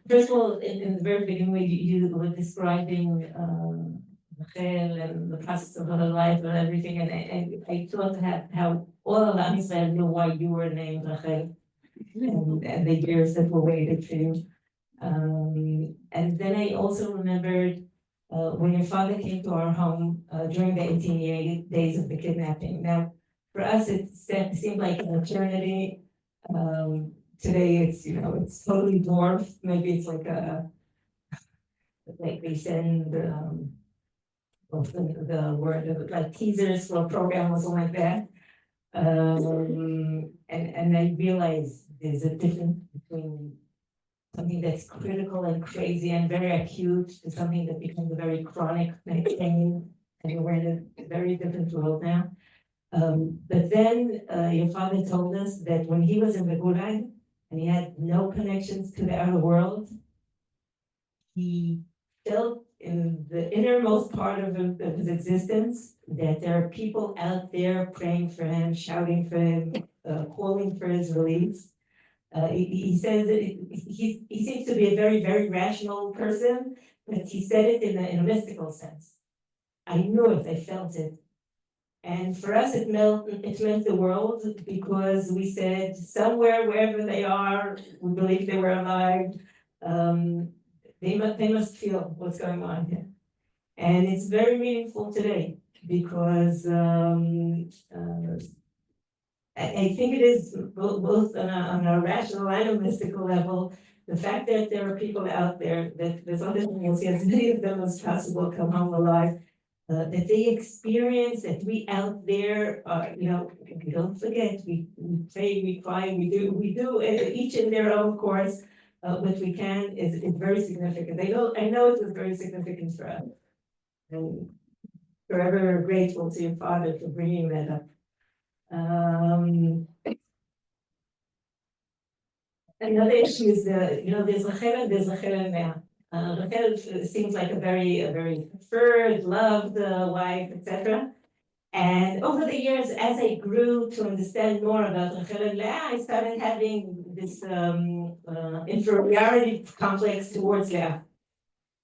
First of all, in the very beginning, when you were describing Rachel and the process of her life and everything, and I thought how all of Am Yisrael knew why you were named Rachel and the years that were waited for you. And then I also remembered when your father came to our home during the 18 days of the kidnapping. Now, for us, it seemed like an eternity. Today, it's totally dwarfed. Maybe it's like they send the word of like teasers for a program or something like that. And I realized there's a difference between something that's critical and crazy and very acute to something that becomes a very chronic pain, and we're in a very different world now. But then your father told us that when he was in the Gulag and he had no connections to the outer world, he felt in the innermost part of his existence that there are people out there praying for him, shouting for him, calling for his release. He says that he seems to be a very, very rational person, but he said it in a mystical sense. I knew it, I felt it. And for us, it meant the world, because we said somewhere, wherever they are, we believe they were alive, they must feel what's going on here. And it's very meaningful today, because I think it is both on a rational and a mystical level. The fact that there are people out there, that there's other things, as many of them as possible come home alive, that they experience that we out there, we don't forget, we pray, we cry, we do each in their own course, what we can is very significant. I know it was very significant for us. And forever grateful to your father for bringing that up. Another issue is there's Rachel and there's Rachel and Leah. Rachel seems like a very preferred, loved wife, etc. And over the years, as I grew to understand more about Rachel and Leah, I started having this inferiority complex towards Leah.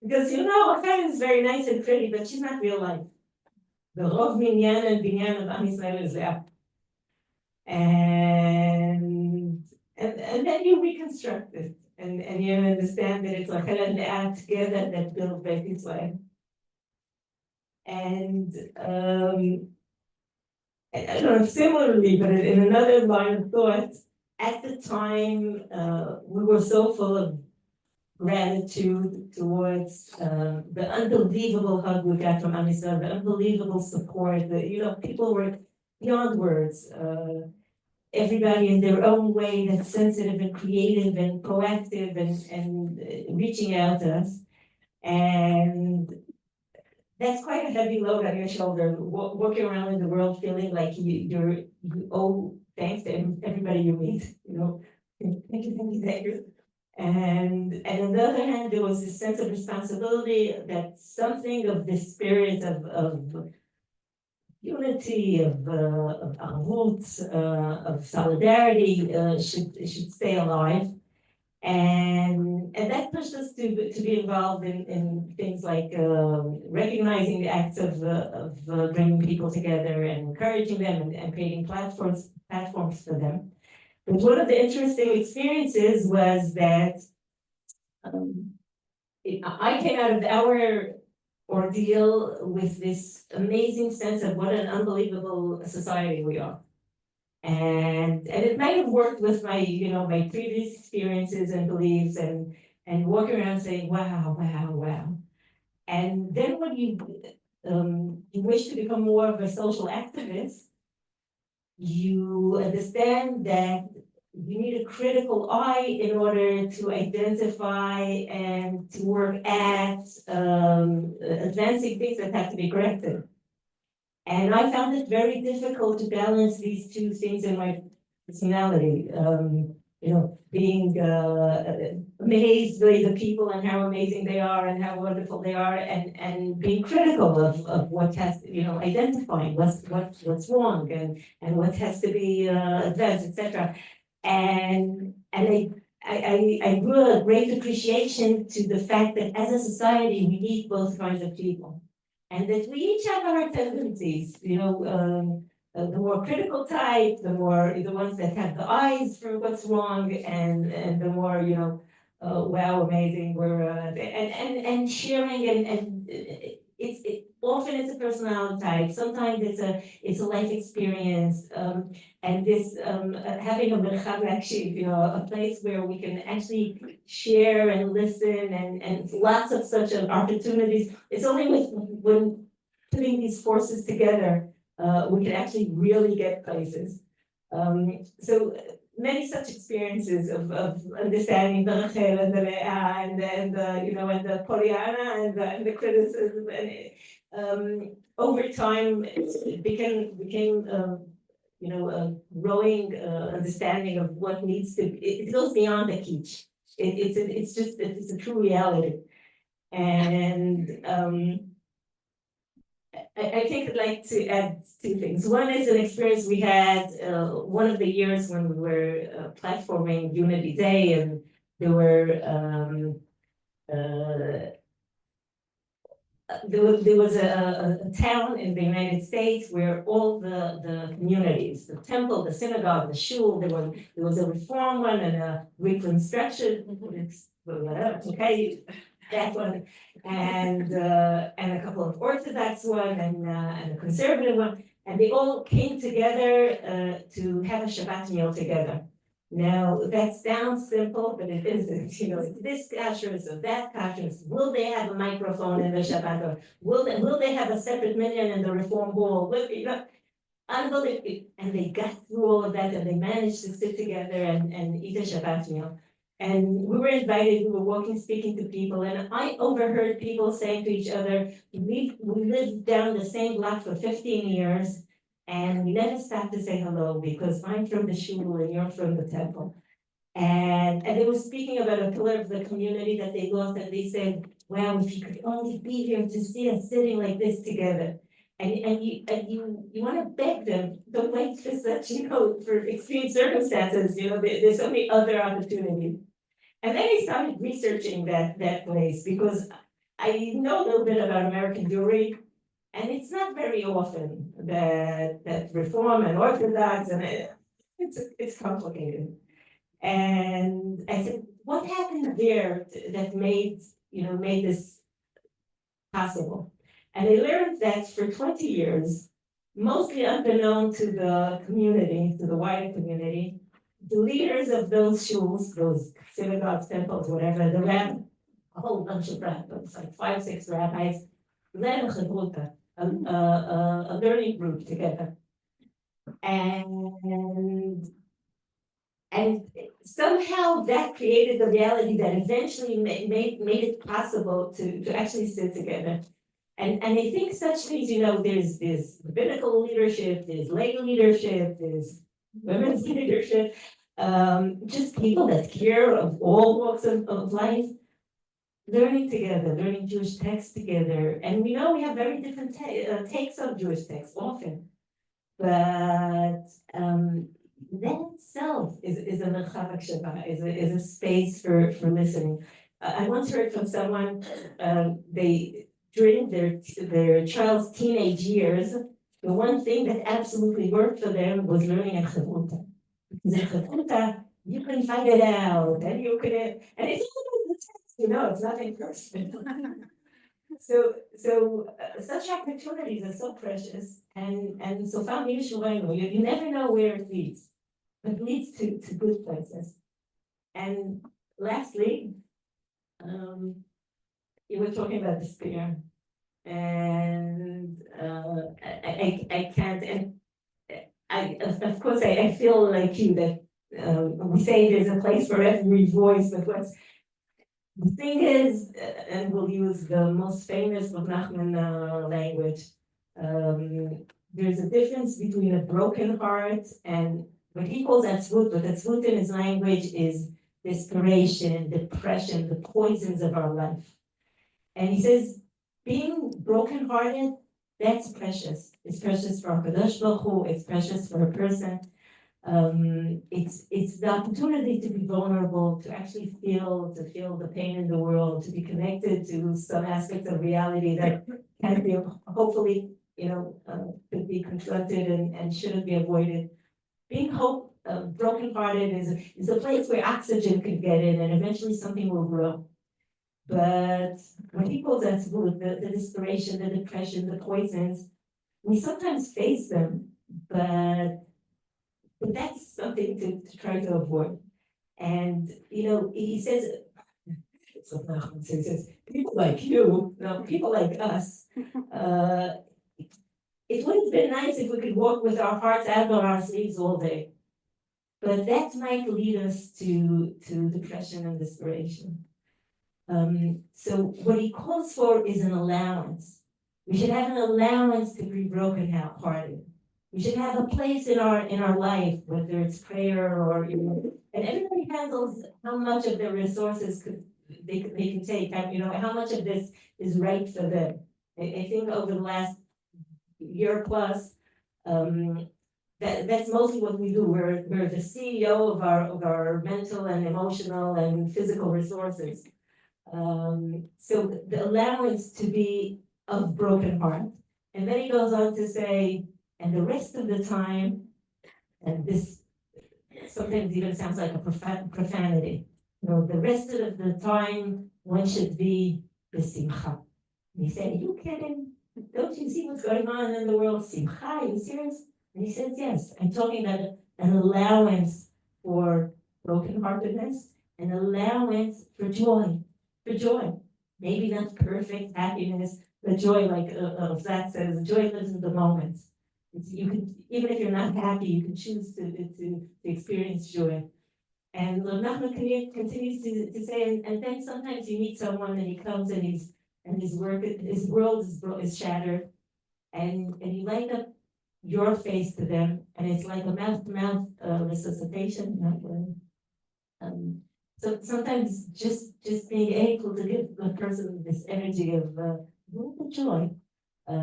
Because Rachel is very nice and pretty, but she's not real life. The rov minyan and binyan of Am Yisrael is Leah. And then you reconstruct it, and you understand that it's Rachel and Leah together that build Beit Yisrael. And I don't know, similarly, but in another line of thought, at the time, we were so full of gratitude towards the unbelievable hug we got from Am Yisrael, the unbelievable support, people were beyond words. Everybody in their own way that's sensitive and creative and proactive and reaching out to us. And that's quite a heavy load on your shoulder, walking around in the world feeling like you owe thanks to everybody you meet, Thank you. And on the other hand, there was this sense of responsibility that something of the spirit of unity, of roots, of solidarity should stay alive. And that pushed us to be involved in things like recognizing the acts of bringing people together and encouraging them and creating platforms for them. But one of the interesting experiences was that I came out of our ordeal with this amazing sense of what an unbelievable society we are. And it might have worked with my, my previous experiences and beliefs and walking around saying, wow, wow, wow. And then when you wish to become more of a social activist, you understand that you need a critical eye in order to identify and to work at advancing things that have to be corrected. And I found it very difficult to balance these two things in my personality. Being amazed by the people and how amazing they are and how wonderful they are, and being critical of what has, identifying what's wrong and what has to be advanced, etc. And I grew a great appreciation to the fact that as a society we need both kinds of people. And that we each have our tendencies, the more critical type, the ones that have the eyes for what's wrong, and the more, wow, amazing, we're, and sharing, and often it's a personality type, sometimes it's a life experience, and this, having a merchav lakshiv, a place where we can actually share and listen, and lots of such opportunities. It's only when putting these forces together, we can actually really get places. So many such experiences of understanding the Rachel and the Leah and the Pollyanna and the criticism, and over time it became a growing understanding of what needs to. It goes beyond the kitsch. It's a true reality, and. I think I'd like to add two things. One is an experience we had one of the years when we were platforming Unity Day, and there were there was a town in the United States where all the communities, the temple, the synagogue, the shul, there was a reform one and a reconstruction, whatever, okay, that one, and a couple of Orthodox one and a conservative one, and they all came together to have a Shabbat meal together. Now, that sounds simple, but it isn't. It's this kashrus or that kashrus. Will they have a microphone in the Shabbat? Or will they have a separate minyan in the Reform Hall? Unbelievable. And they got through all of that, and they managed to sit together and eat a Shabbat meal. And we were invited, we were walking, speaking to people, and I overheard people saying to each other, we lived down the same block for 15 years, and we never stopped to say hello because I'm from the shul and you're from the temple. And and they were speaking about a pillar of the community that they lost, and they said, wow, if you could only be here to see us sitting like this together. And you want to beg them, don't wait for such, for extreme circumstances, there's so many other opportunities. And then I started researching that place because I know a little bit about American Jewry, and it's not very often that Reform and Orthodox, and it's complicated. And I said, what happened there that made this possible? And I learned that for 20 years, mostly unbeknown to the community, to the wider community, the leaders of those shuls, those synagogues, temples, whatever, a whole bunch of rabbis, like 5, 6 rabbis, led a chavruta, a learning group together. And somehow that created the reality that eventually made it possible to actually sit together. And I think such things, there's rabbinical leadership, there's lay leadership, there's women's leadership, just people that care of all walks of life, learning together, learning Jewish texts together. And we know we have very different takes on Jewish texts often. But that itself is a merchav hakshava, is a space for listening. I once heard from someone, during their child's teenage years, the one thing that absolutely worked for them was learning a chavruta. Because in chavruta, you can find it out, and and it's all the text, it's nothing personal. So such opportunities are so precious, and so family you never know where it leads, but it leads to good places. And lastly, you were talking about despair, and I can't, and of course I feel like you that we say there's a place for every voice, but the thing is, and we'll use the most famous of Nachman language, there's a difference between a broken heart and what he calls atzvut, but atzvut in his language is desperation, depression, the poisons of our life. And he says, being brokenhearted, that's precious. It's precious for HaKadosh Baruch Hu, it's precious for a person. It's the opportunity to be vulnerable, to actually feel the pain in the world, to be connected to some aspects of reality that can be, hopefully, could be confronted and shouldn't be avoided. Being brokenhearted is a place where oxygen could get in, and eventually something will grow. But when people that's the desperation, the depression, the poisons, we sometimes face them, but that's something to try to avoid. And he says, it's what Nachman says, he says, people like you, people like us, it would have been nice if we could walk with our hearts out of our sleeves all day. But that might lead us to depression and desperation. So what he calls for is an allowance. We should have an allowance to be broken-hearted. We should have a place in our life, whether it's prayer or and everybody handles how much of their resources they can take. How much of this is right for them. I think over the last year plus, that's mostly what we do. We're the CEO of our mental and emotional and physical resources. So the allowance to be of broken heart. And then he goes on to say, and the rest of the time, and this sometimes even sounds like a profanity. The rest of the time, one should be besimcha. And he said, are you kidding? Don't you see what's going on in the world? Simcha, are you serious? And he says, yes, I'm talking about an allowance for brokenheartedness, an allowance for joy. Maybe not perfect happiness, but joy, like Zach says, joy lives in the moment. You can, even if you're not happy, you can choose to experience joy. And Nachman continues to say, and then sometimes you meet someone and he comes and his world is shattered, and you light up your face to them, and it's like a mouth-to-mouth resuscitation. So sometimes just being able to give the person this energy of joy. I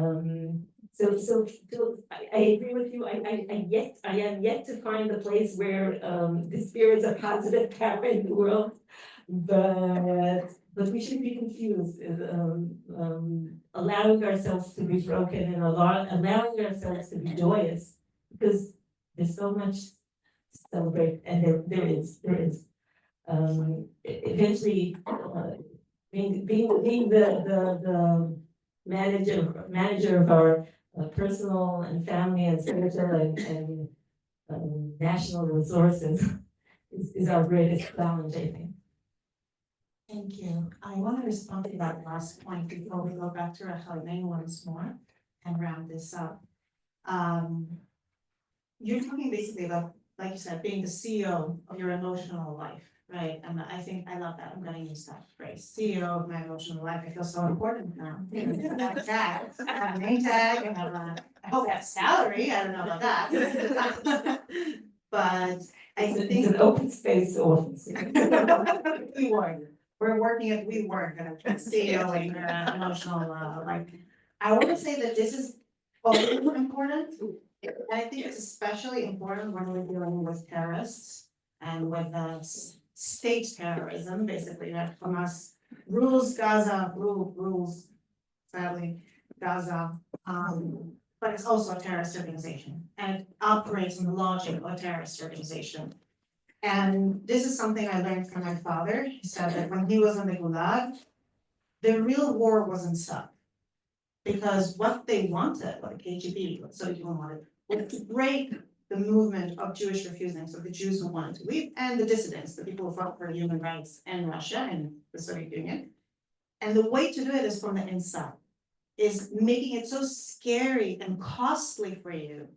agree with you. I am yet to find a place where the spirit of positive power in the world, but we shouldn't be confused. Allowing ourselves to be broken and allowing ourselves to be joyous, because there's so much to celebrate, and there is. Eventually, being the manager of our personal and family and spiritual and national resources is our greatest challenge, I think. Thank you. I want to respond to that last point before we go back to Rachel once more and round this up. You're talking basically about, like you said, being the CEO of your emotional life, right? And I think I love that. I'm gonna use that phrase, CEO of my emotional life. I feel so important now. I have a tag, I have a name tag, I hope I have salary, I don't know about that. But I It's think. an open space office. We weren't. We're working at, we weren't gonna CEO and emotional, like, I wanna say that this is always important. And I think it's especially important when we're dealing with terrorists and with state terrorism, basically, that Hamas rules Gaza, rules sadly Gaza. But it's also a terrorist organization and it operates in the logic of a terrorist organization. And this is something I learned from my father. He said that when he was in the Gulag, the real war wasn't stuck. Because what they wanted, what the KGB, what Soviet Union wanted, was to break the movement of Jewish refusing, so the Jews who wanted to leave, and the dissidents, the people who fought for human rights in Russia and the Soviet Union. And the way to do it is from the inside, is making it so scary and costly for you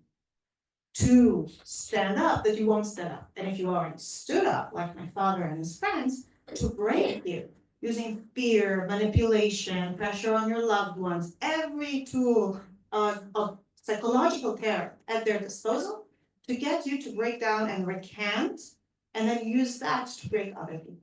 to stand up that you won't stand up. And if you already stood up, like my father and his friends, to break you, using fear, manipulation, pressure on your loved ones, every tool of psychological terror at their disposal to get you to break down and recant, and then use that to break other people.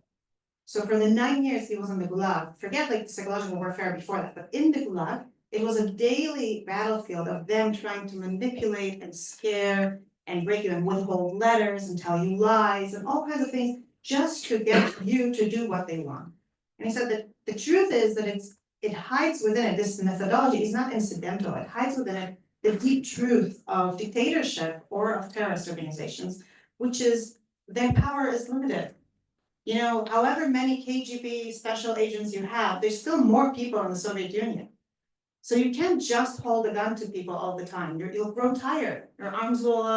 So for the 9 years he was in the Gulag, forget like the psychological warfare before that, but in the Gulag, it was a daily battlefield of them trying to manipulate and scare and break you and withhold letters and tell you lies and all kinds of things just to get you to do what they want. And he said that the truth is that it hides within it, this methodology is not incidental, it hides within it the deep truth of dictatorship or of terrorist organizations, which is their power is limited. You know, however many KGB special agents you have, there's still more people in the Soviet Union. So you can't just hold a gun to people all the time. You'll grow tired. Your arms will,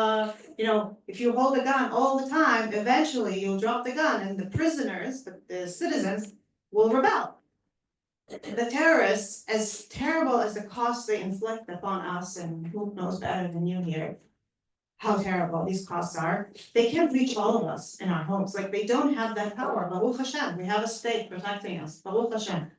if you hold a gun all the time, eventually you'll drop the gun and the prisoners, the citizens, will rebel. The terrorists, as terrible as the cost they inflict upon us, and who knows better than you here, how terrible these costs are, they can't reach all of us in our homes. Like they don't have that power. Baruch Hashem, we have a state protecting us. Baruch Hashem.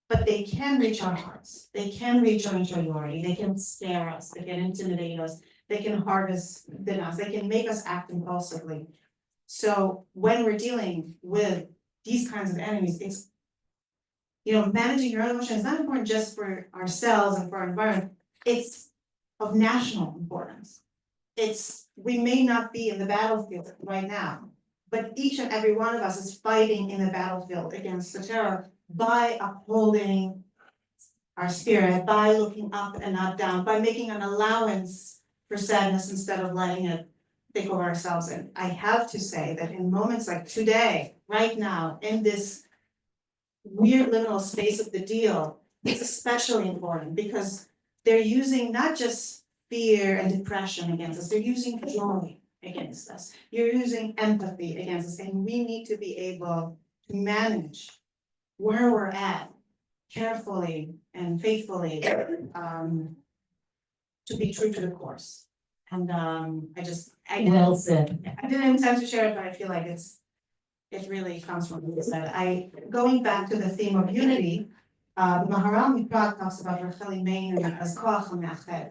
But they can reach our hearts. They can reach our interiority. They can scare us. They can intimidate us. They can harvest within us. They can make us act impulsively. So when we're dealing with these kinds of enemies, it's, managing your own emotions is not important just for ourselves and for our environment. It's of national importance. We may not be in the battlefield right now, but each and every one of us is fighting in the battlefield against the terror by upholding our spirit, by looking up and not down, by making an allowance for sadness instead of letting it take over ourselves. And I have to say that in moments like today, right now, in this weird liminal space of the deal, it's especially important because they're using not just fear and depression against us, they're using joy against us. You're using empathy against us, and we need to be able to manage where we're at carefully and faithfully to be true to the course. And I Well said. didn't intend to share it, but I feel like it really comes from what you said. Going back to the theme of unity, the Maharal Miprag talks about Rachel as koach ha'me'ached,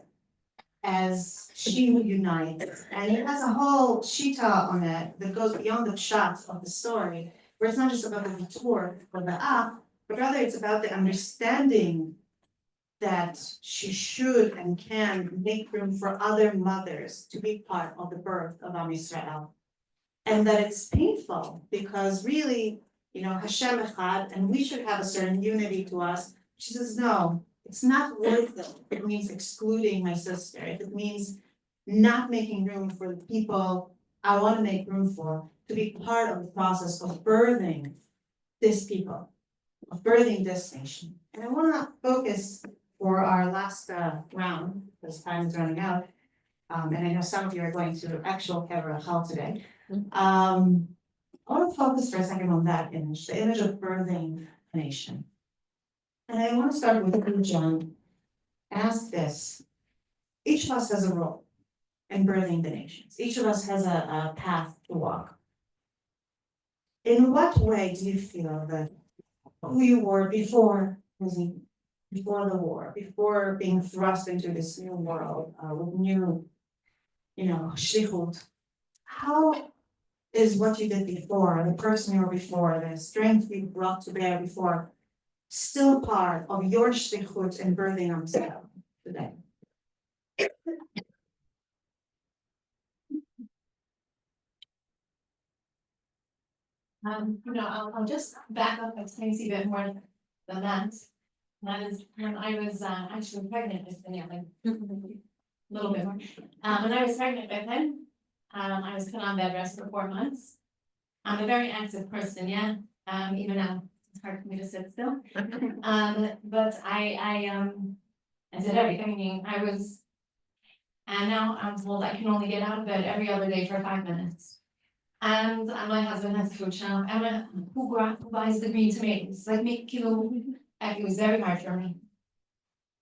as she who unites, and he has a whole shita on it that goes beyond the shots of the story. where it's not just about the tour or the app, but rather it's about the understanding that she should and can make room for other mothers to be part of the birth of Am Yisrael. And that it's painful because really, Hashem Echad, and we should have a certain unity to us. She says, no, it's not worth it. It means excluding my sister. It means not making room for the people I want to make room for to be part of the process of birthing this people, of birthing this nation. And I want to focus for our last round, because time is running out. And I know some of you are going to actual Kevra Hall today. I want to focus for a second on that image, the image of birthing a nation. And I want to start with you, John. Ask this. Each of us has a role in birthing the nations. Each of us has a path to walk. In what way do you feel that who you were before the war, before being thrust into this new world with new, shlichut, how is what you did before, the person you were before, the strength you brought to bear before, still part of your shlichut in birthing Am Yisrael today? I'll just back up a tiny bit more than that. That is when I was actually pregnant with Benjamin, a little bit more. When I was pregnant with him, I was put on bed rest for 4 months. I'm a very active person, yeah. Even now, it's hard for me to sit still. But I did everything. I mean, and now I'm told I can only get out of bed every other day for 5 minutes. And my husband has a food shop, and who buys the green tomatoes? Like me, it was very hard for me.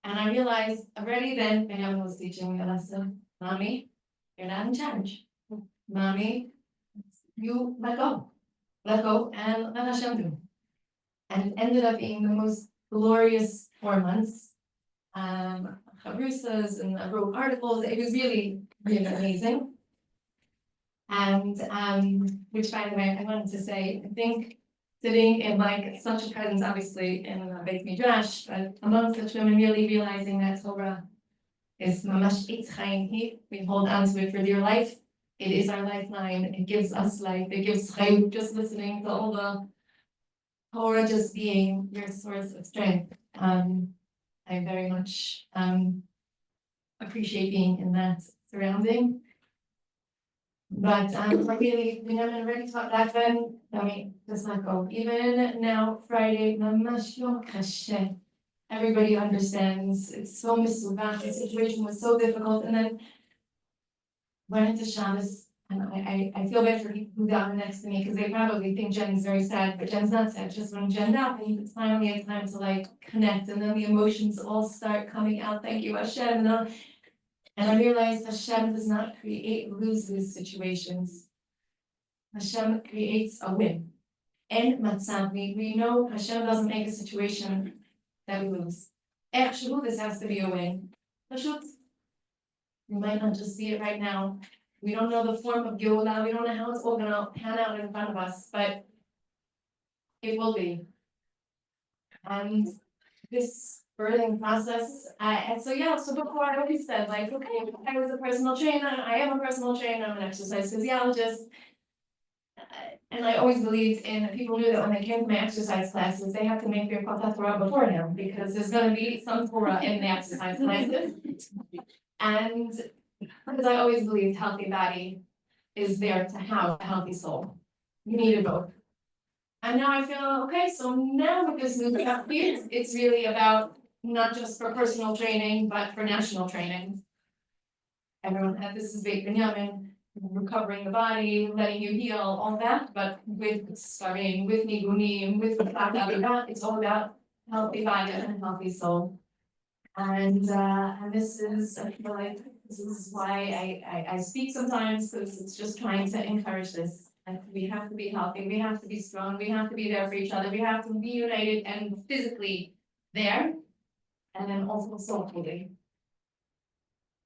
And I realized already then, Benjamin was teaching me a lesson. Mommy, you're not in charge. Mommy, you let go, and let Hashem do. And it ended up being the most glorious 4 months. Chavrusas, and I wrote articles. It was really, really amazing. And which, by the way, I wanted to say, I think sitting in like such a presence, obviously in a Beit Midrash, but among such women, really realizing that Torah is mamash eitz chaim. We hold on to it for dear life. It is our lifeline. It gives us life. It gives chaim. Just listening to all the Torah just being your source of strength. I very much appreciate being in that surrounding. But really, we never already talked back then. I mean, just not go. Even now, Friday, mamash yom kashe. Everybody understands. It's so misubach. The situation was so difficult, and then went into Shabbos. And I feel bad for people who down next to me because they probably think Jen's very sad, but Jen's not sad. Just when Jen's happening, it's finally a time to like connect, and then the emotions all start coming out. Thank you, Hashem. And I realized Hashem does not create lose-lose situations. Hashem creates a win. And matzah, we know Hashem doesn't make a situation that we lose. Actually, this has to be a win. Pashut. We might not just see it right now. We don't know the form of Geulah. We don't know how it's all going to pan out in front of us, but it will be. And this birthing process, so before I always said, like, okay, I was a personal trainer, I am a personal trainer, I'm an exercise physiologist. And I always believed in, people knew that when they came to my exercise classes, they have to make their Kol Torah beforehand, because there's gonna be some Torah in the exercise classes. And because I always believed healthy body is there to have a healthy soul. You need it both. And now I feel, okay, so now with this new chapter, it's really about not just for personal training, but for national training. Everyone, this is Beit Binyamin, recovering the body, letting you heal, all that, but with scarring, with nigunim, with it's all about healthy body and healthy soul. And this is, I feel like this is why I speak sometimes, because it's just trying to encourage this. And we have to be healthy, we have to be strong, we have to be there for each other, we have to be united and physically there, and then also soulfully.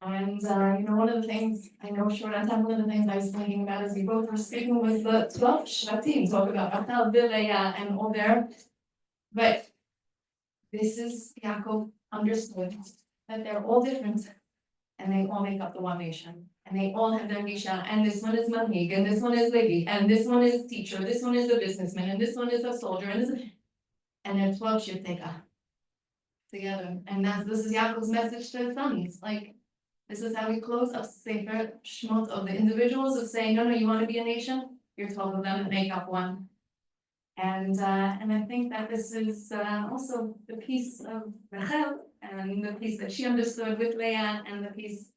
And, you know, one of the things, I know short on time, one of the things I was thinking about as we both were speaking was the 12 Shvatim, talk about Rachel, Bilhah, and all there. But this is, Yaakov understood that they're all different and they all make up the one nation. And they all have their Misha, and this one is Manhig, and this one is Levi, and this one is teacher, this one is a businessman, and this one is a soldier, and this, and they're 12 Shivteka together. And this is Yaakov's message to his sons, like, this is how we close up Sefer Shmot of the individuals of saying, no, you want to be a nation? You're 12 of them that make up one. And I think that this is also the piece of Rachel and the piece that she understood with Leah and the piece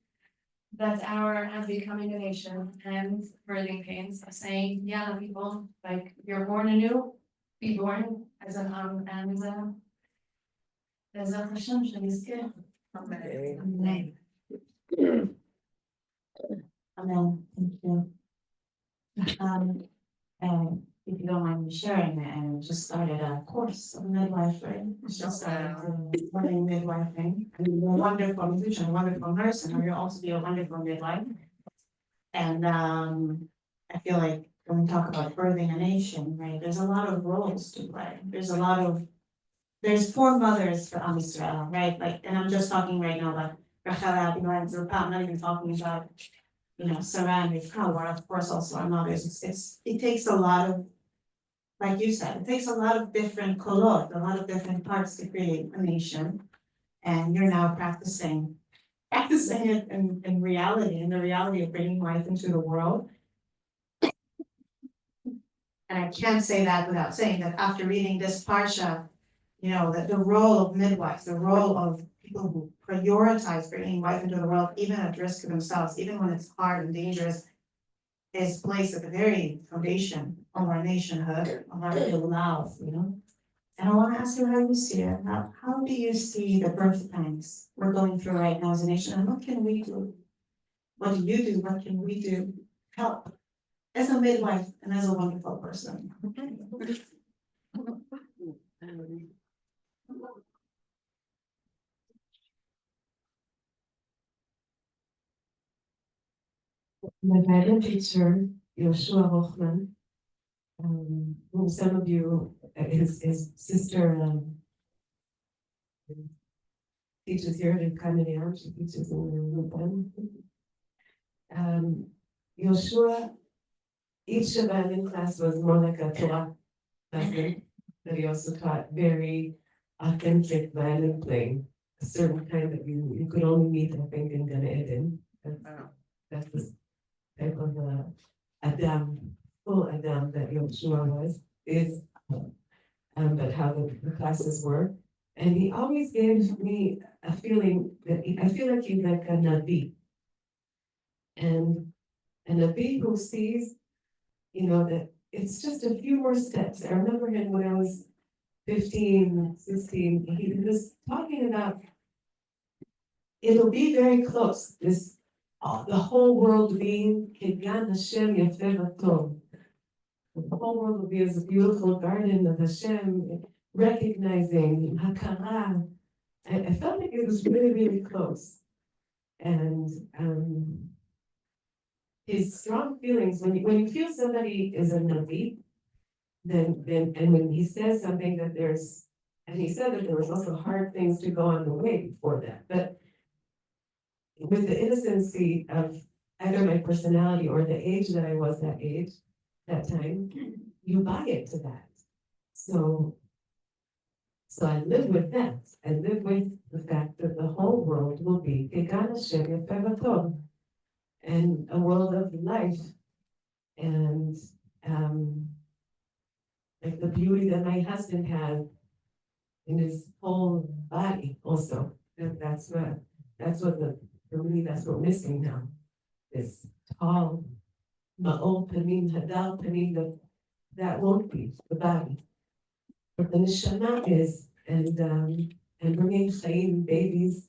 that our as becoming a nation and birthing pains of saying, yeah, people, like you're born anew, be born as an and there's a Hashem Shemizkeh. Amen. Amen, thank you. And if you don't mind me sharing, and just started a course of midwifery. Just started learning midwifing. And you're a wonderful musician, a wonderful nurse, and you'll also be a wonderful midwife. And I feel like when we talk about birthing a nation, right, there's a lot of roles to play. There's 4 mothers for Am Yisrael, right? Like, and I'm just talking right now about Rachel, Abinah, and Zilpah. I'm not even talking about, Sarah and Rivka, who are of course also our mothers. It takes a lot of, like you said, it takes a lot of different kolot, a lot of different parts to create a nation. And you're now practicing it in reality, in the reality of bringing life into the world. And I can't say that without saying that after reading this parsha, that the role of midwives, the role of people who prioritize bringing life into the world, even at risk of themselves, even when it's hard and dangerous, is placed at the very foundation of our nationhood, of our love, And I want to ask you how you see it. How do you see the birth pangs we're going through right now as a nation, and what can we do? What do you do? What can we do? Help as a midwife and as a wonderful person. My Bible teacher, Yoshua Hochman, whom some of you, his sister, teaches here at Kameneam, she teaches in Luban. Yoshua, each Shabbat in class was more like a Torah lesson, but he also taught very authentic violin playing, a certain kind that you could only meet, I think, in Gan Eden. That's the type of Adam, full Adam that Yoshua is, but how the classes were. And he always gave me a feeling that I feel like he's like a Navi. And a Navi who sees, that it's just a few more steps. I remember him when I was 15, 16, he was talking about it'll be very close, the whole world being Kegan Hashem Yafeh V'Tov. The whole world will be as a beautiful garden of Hashem, recognizing Hakara. I felt like it was really, really close. And his strong feelings, when you feel somebody is a Navi, then and when he says something that and he said that there was also hard things to go on the way before that, but with the innocency of either my personality or the age that I was that time, you buy it to that. So I live with that. I live with the fact that the whole world will be Kegan Hashem Yafeh V'Tov, and a world of life, and like the beauty that my husband had in his whole body also. That's what for me, that's what missing now. This tall, ma'ol panim, hadal panim, that won't be the body. But the neshama is, and bringing chayim, babies.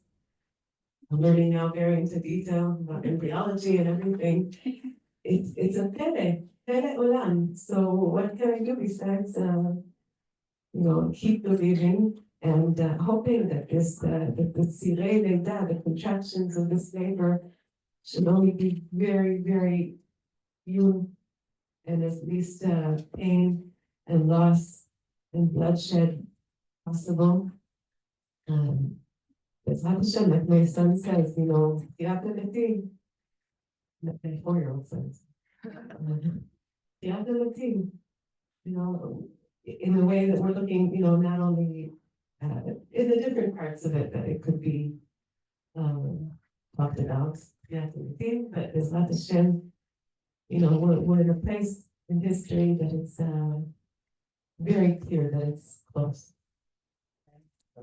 I'm learning now very into detail about embryology and everything. It's a pele olam. So what can I do besides, keep believing and hoping that that the sirei leida, the contractions of this labor, should only be very, very few and as least pain and loss and bloodshed possible. It's Hashem, like my son says, you know, my 4-year-old says. You know, in a way that we're looking, you know, not only in the different parts of it that it could be talked about, but there's not the Shem, you know, we're in a place in history that it's very clear that it's close.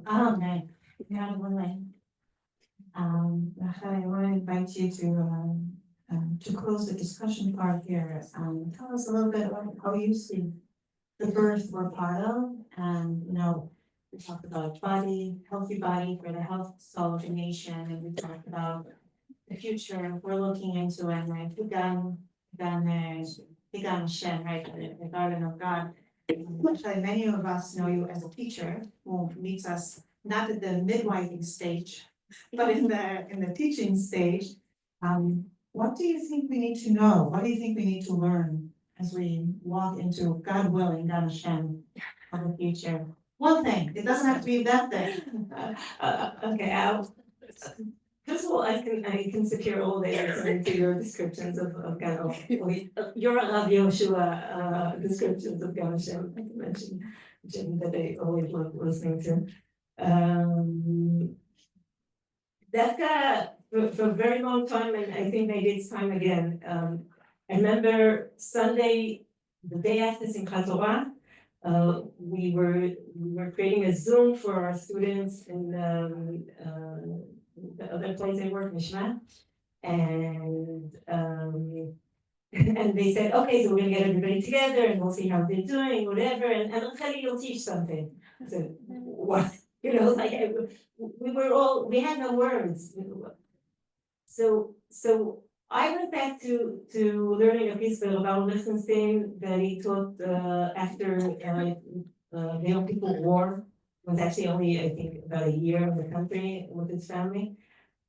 Amen. God willing. Rachel, I want to invite you to close the discussion part here. Tell us a little bit about how you see the birth we're part of. And, you know, we talked about healthy body for the health soul of the nation. And we talked about the future we're looking into and like Higan Shem, right? The garden of God. Actually, many of us know you as a teacher who meets us not at the midwifing stage, but in the teaching stage. What do you think we need to know? What do you think we need to learn as we walk into, God willing, God Hashem, of the future? One thing, it doesn't have to be that thing. Okay, first of all, I can secure all the answers to your descriptions of God. Your Rav Yoshua descriptions of God Hashem, I can mention, Jim, that I always love listening to. That for a very long time, and I think maybe it's time again. I remember Sunday, the day after Simchat Torah, we were creating a Zoom for our students in the other place I work, Mishma, and and they said, okay, so we're gonna get everybody together and we'll see how they're doing, whatever, and Rachel, you'll teach something. I said, what? You know, like we had no words. So I went back to learning a piece of Rav Lichtenstein that he taught after the Yom Kippur War. It was actually only, I think, about a year in the country with his family.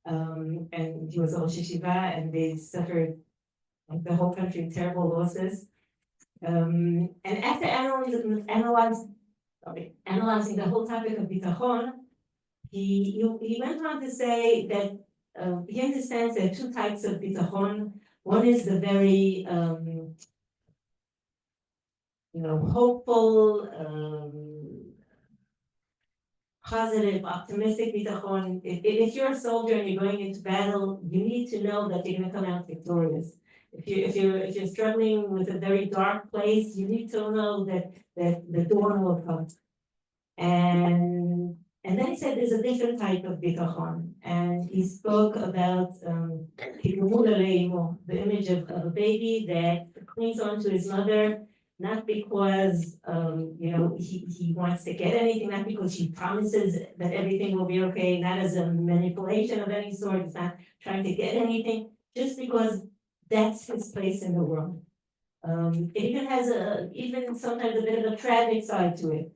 And he was a Rosh Yeshiva, and they suffered, like the whole country, terrible losses. And after analyzing the whole topic of bitachon, he went on to say that he understands there are two types of bitachon. One is the very hopeful, positive, optimistic bitachon. If you're a soldier and you're going into battle, you need to know that you're going to come out victorious. If you're struggling with a very dark place, you need to know that the dawn will come. And then he said there's a different type of bitachon, and he spoke about the image of a baby that clings onto his mother, not because he wants to get anything, not because she promises that everything will be okay, not as a manipulation of any sort. It's not trying to get anything, just because that's his place in the world. It even has even sometimes a bit of a tragic side to it.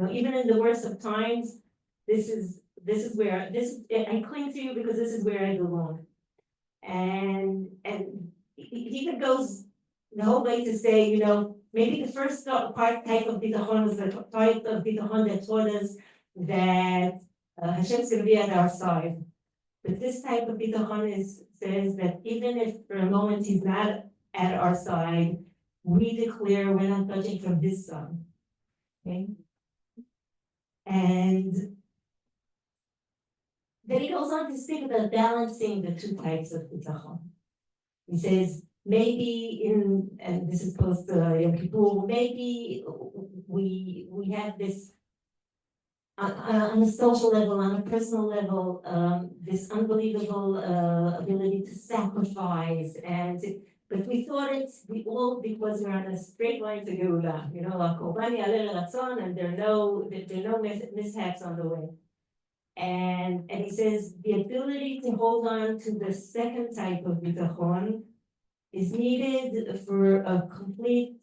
Even in the worst of times, this is where I cling to you because this is where I belong. And he even goes the whole way to say, maybe the first type of bitachon was the type of bitachon that taught us that Hashem's going to be at our side. But this type of bitachon says that even if for a moment he's not at our side, we declare we're not budging from his side. Okay? And then he goes on to speak about balancing the two types of bitachon. He says, maybe and this is post Yom Kippur, maybe we have this on a social level, on a personal level, this unbelievable ability to sacrifice, but we thought because we're on a straight line to Geula, and there are no mishaps on the way. And he says the ability to hold on to the second type of bitachon is needed for a complete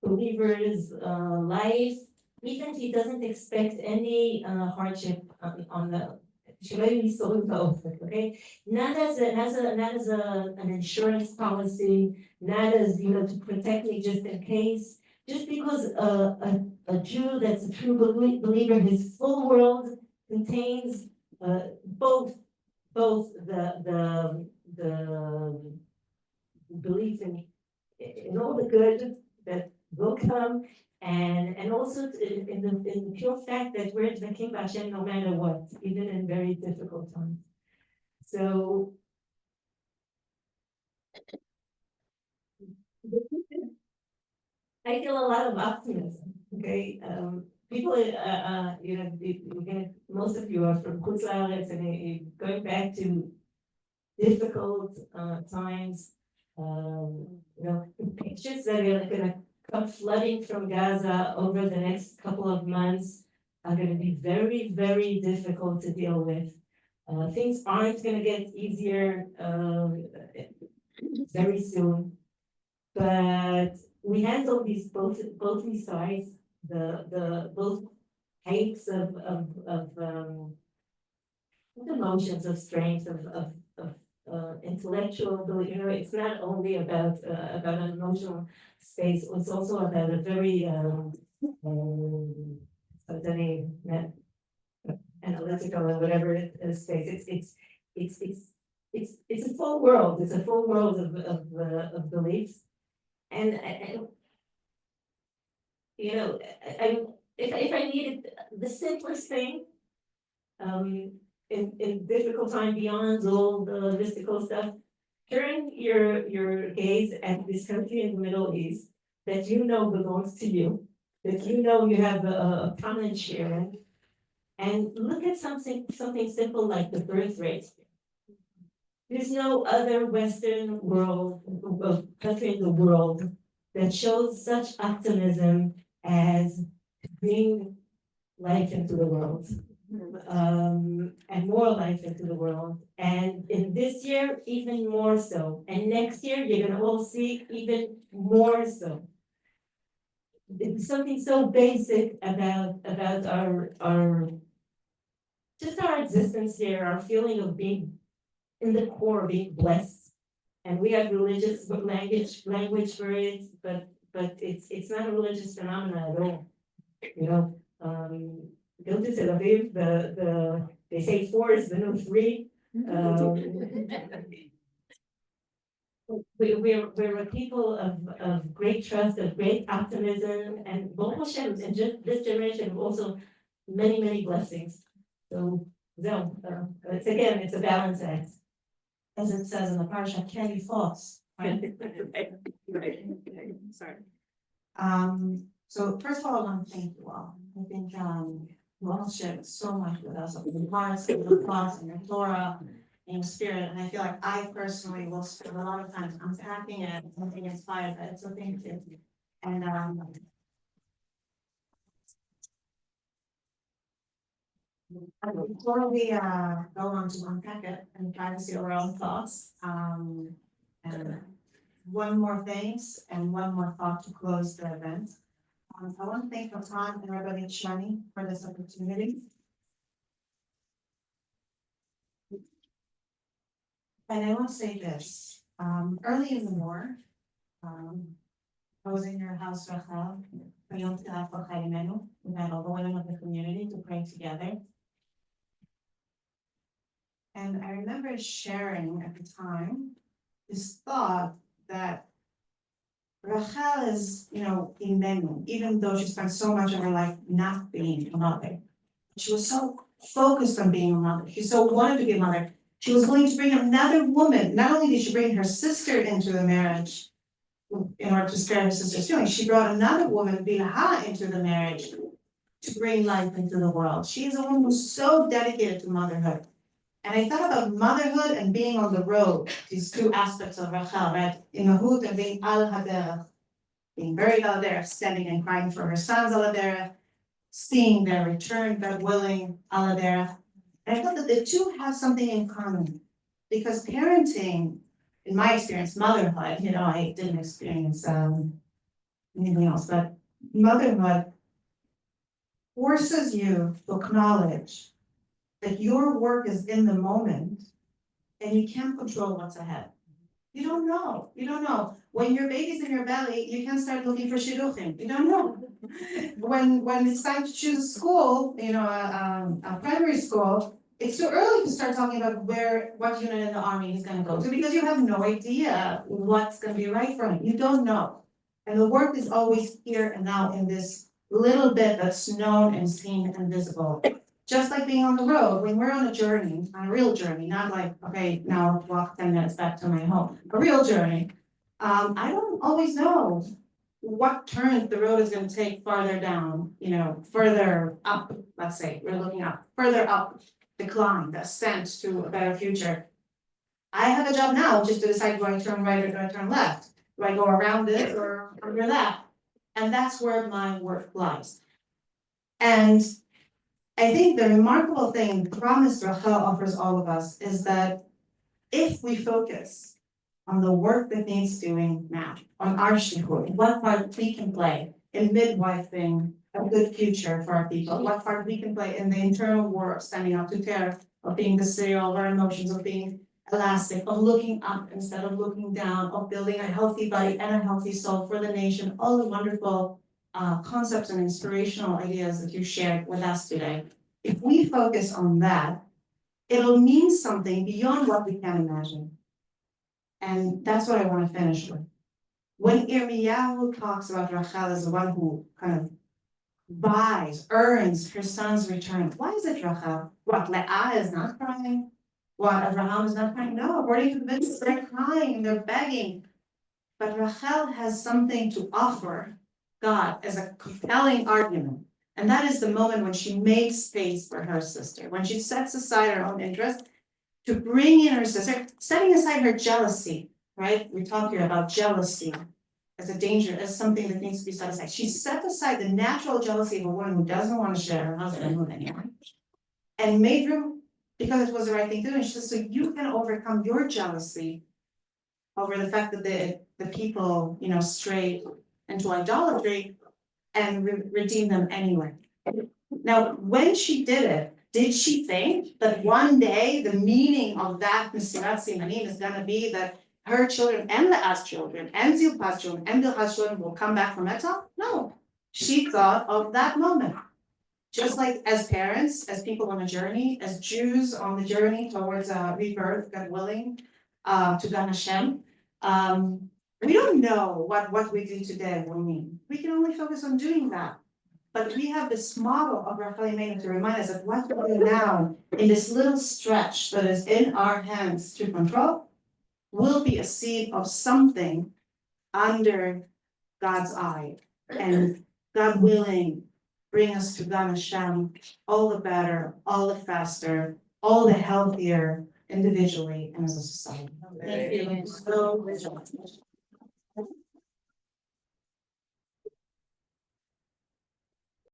believer's life, even she doesn't expect any hardship on the, she may be so involved, okay? Not as an insurance policy, not as, to protect me just in case. Just because a Jew that's a true believer, his full world contains both the belief in all the good that will come, and also in the pure fact that we're drinking Hashem no matter what, even in very difficult times. So I feel a lot of optimism. Okay, people, most of you are from Chutz La'aretz, and you're going back to difficult times. The pictures that are gonna come flooding from Gaza over the next couple of months are gonna be very, very difficult to deal with. Things aren't gonna get easier very soon, but we handle these both these sides, the both types of emotions of strength of intellectual ability. It's not only about an emotional space. It's also about a very analytical or whatever it is space. It's a full world. It's a full world of beliefs, and if I needed the simplest thing, in difficult time beyond all the mystical stuff, turn your gaze at this country in the Middle East that belongs to you, that you have a prominent share in, and look at something simple like the birth rate. There's no other Western world country in the world that shows such optimism as bring life into the world. And more life into the world. And in this year, even more so. And next year, you're gonna all see even more so. It's something so basic about our just our existence here, our feeling of being in the core, being blessed. And we have religious language for it, but it's not a religious phenomenon at all. Go to Tel Aviv, they say 4 is the new 3. We're a people of great trust, of great optimism, and Baruch Hashem, and just this generation also many blessings. So it's a balance act. As it says in the parsha, carry thoughts. Right? Sorry. So first of all, I want to thank you all. I think you all shared so much with us of your hearts and your thoughts and your Torah and your spirit. And I feel like I personally will spend a lot of time unpacking it and being inspired by it. So thank you. And before we go on to unpack it and try to see our own thoughts, and one more thanks and one more thought to close the event. I want to thank Natan and Rabbi Shani for this opportunity. And I want to say this, early in the war, I was in your house, Rachel, we had all the women of the community to pray together. And I remember sharing at the time this thought that Rachel is, Imenu, even though she spent so much of her life not being a mother. She was so focused on being a mother. She so wanted to be a mother. She was willing to bring another woman. Not only did she bring her sister into the marriage in order to spare her sister's feelings, she brought another woman, Bilhah, into the marriage to bring life into the world. She is a woman who's so dedicated to motherhood. And I thought about motherhood and being on the road, these two aspects of Rachel, right? Imahut and being al haderech, being buried al haderech, standing and crying for her sons al haderech, seeing their return, God willing, al haderech. And I thought that the two have something in common. Because parenting, in my experience, motherhood, I didn't experience anything else, but motherhood forces you to acknowledge that your work is in the moment and you can't control what's ahead. You don't know, you don't know. When your baby's in your belly, you can start looking for shidduchim, you don't know. When it's time to choose a school, a primary school, it's too early to start talking about what unit in the army he's gonna go to, because you have no idea what's gonna be right for him, you don't know. And the work is always here and now in this little bit that's known and seen and visible. Just like being on the road, when we're on a journey, on a real journey, not like, okay, now I'll walk 10 minutes back to my home, a real journey. I don't always know what turn the road is gonna take farther down, further up, let's say, we're looking up, further up the climb, the ascent to a better future. I have a job now just to decide, do I turn right or do I turn left? Do I go around this or under that? And that's where my work lies. And I think the remarkable thing, the promise Rachel offers all of us is that if we focus on the work that needs doing now, on our shlichut, what part we can play in midwifing a good future for our people, what part we can play in the internal war of standing up to terror, of being the serial of our emotions, of being elastic, of looking up instead of looking down, of building a healthy body and a healthy soul for the nation, all the wonderful concepts and inspirational ideas that you shared with us today. If we focus on that, it'll mean something beyond what we can imagine. And that's what I want to finish with. When Yirmiyahu talks about Rachel as the one who kind of earns her son's return, why is it Rachel? What, Leah is not crying? What, Abraham is not crying? No, according to the Midrash, they're crying and they're begging. But Rachel has something to offer God as a compelling argument. And that is the moment when she makes space for her sister, when she sets aside her own interest to bring in her sister, setting aside her jealousy, right? We talk here about jealousy as a danger, as something that needs to be set aside. She set aside the natural jealousy of a woman who doesn't want to share her husband with anyone, and made room because it was the right thing to do. And she says, so you can overcome your jealousy over the fact that the people, stray into idolatry and redeem them anyway. Now, when she did it, did she think that one day the meaning of that Mesirat Simanim is gonna be that her children and Leah's children and Zilpah's children and Bilhah's children will come back from exile? No, she thought of that moment. Just like as parents, as people on a journey, as Jews on the journey towards rebirth, God willing, to Gan Hashem, we don't know what we do today will mean. We can only focus on doing that. But we have this model of Rachel Imenu to remind us that what we do now in this little stretch that is in our hands to control will be a seed of something under God's eye. And God willing, bring us to Gan Hashem all the better, all the faster, all the healthier individually and as a society. Thank you so much.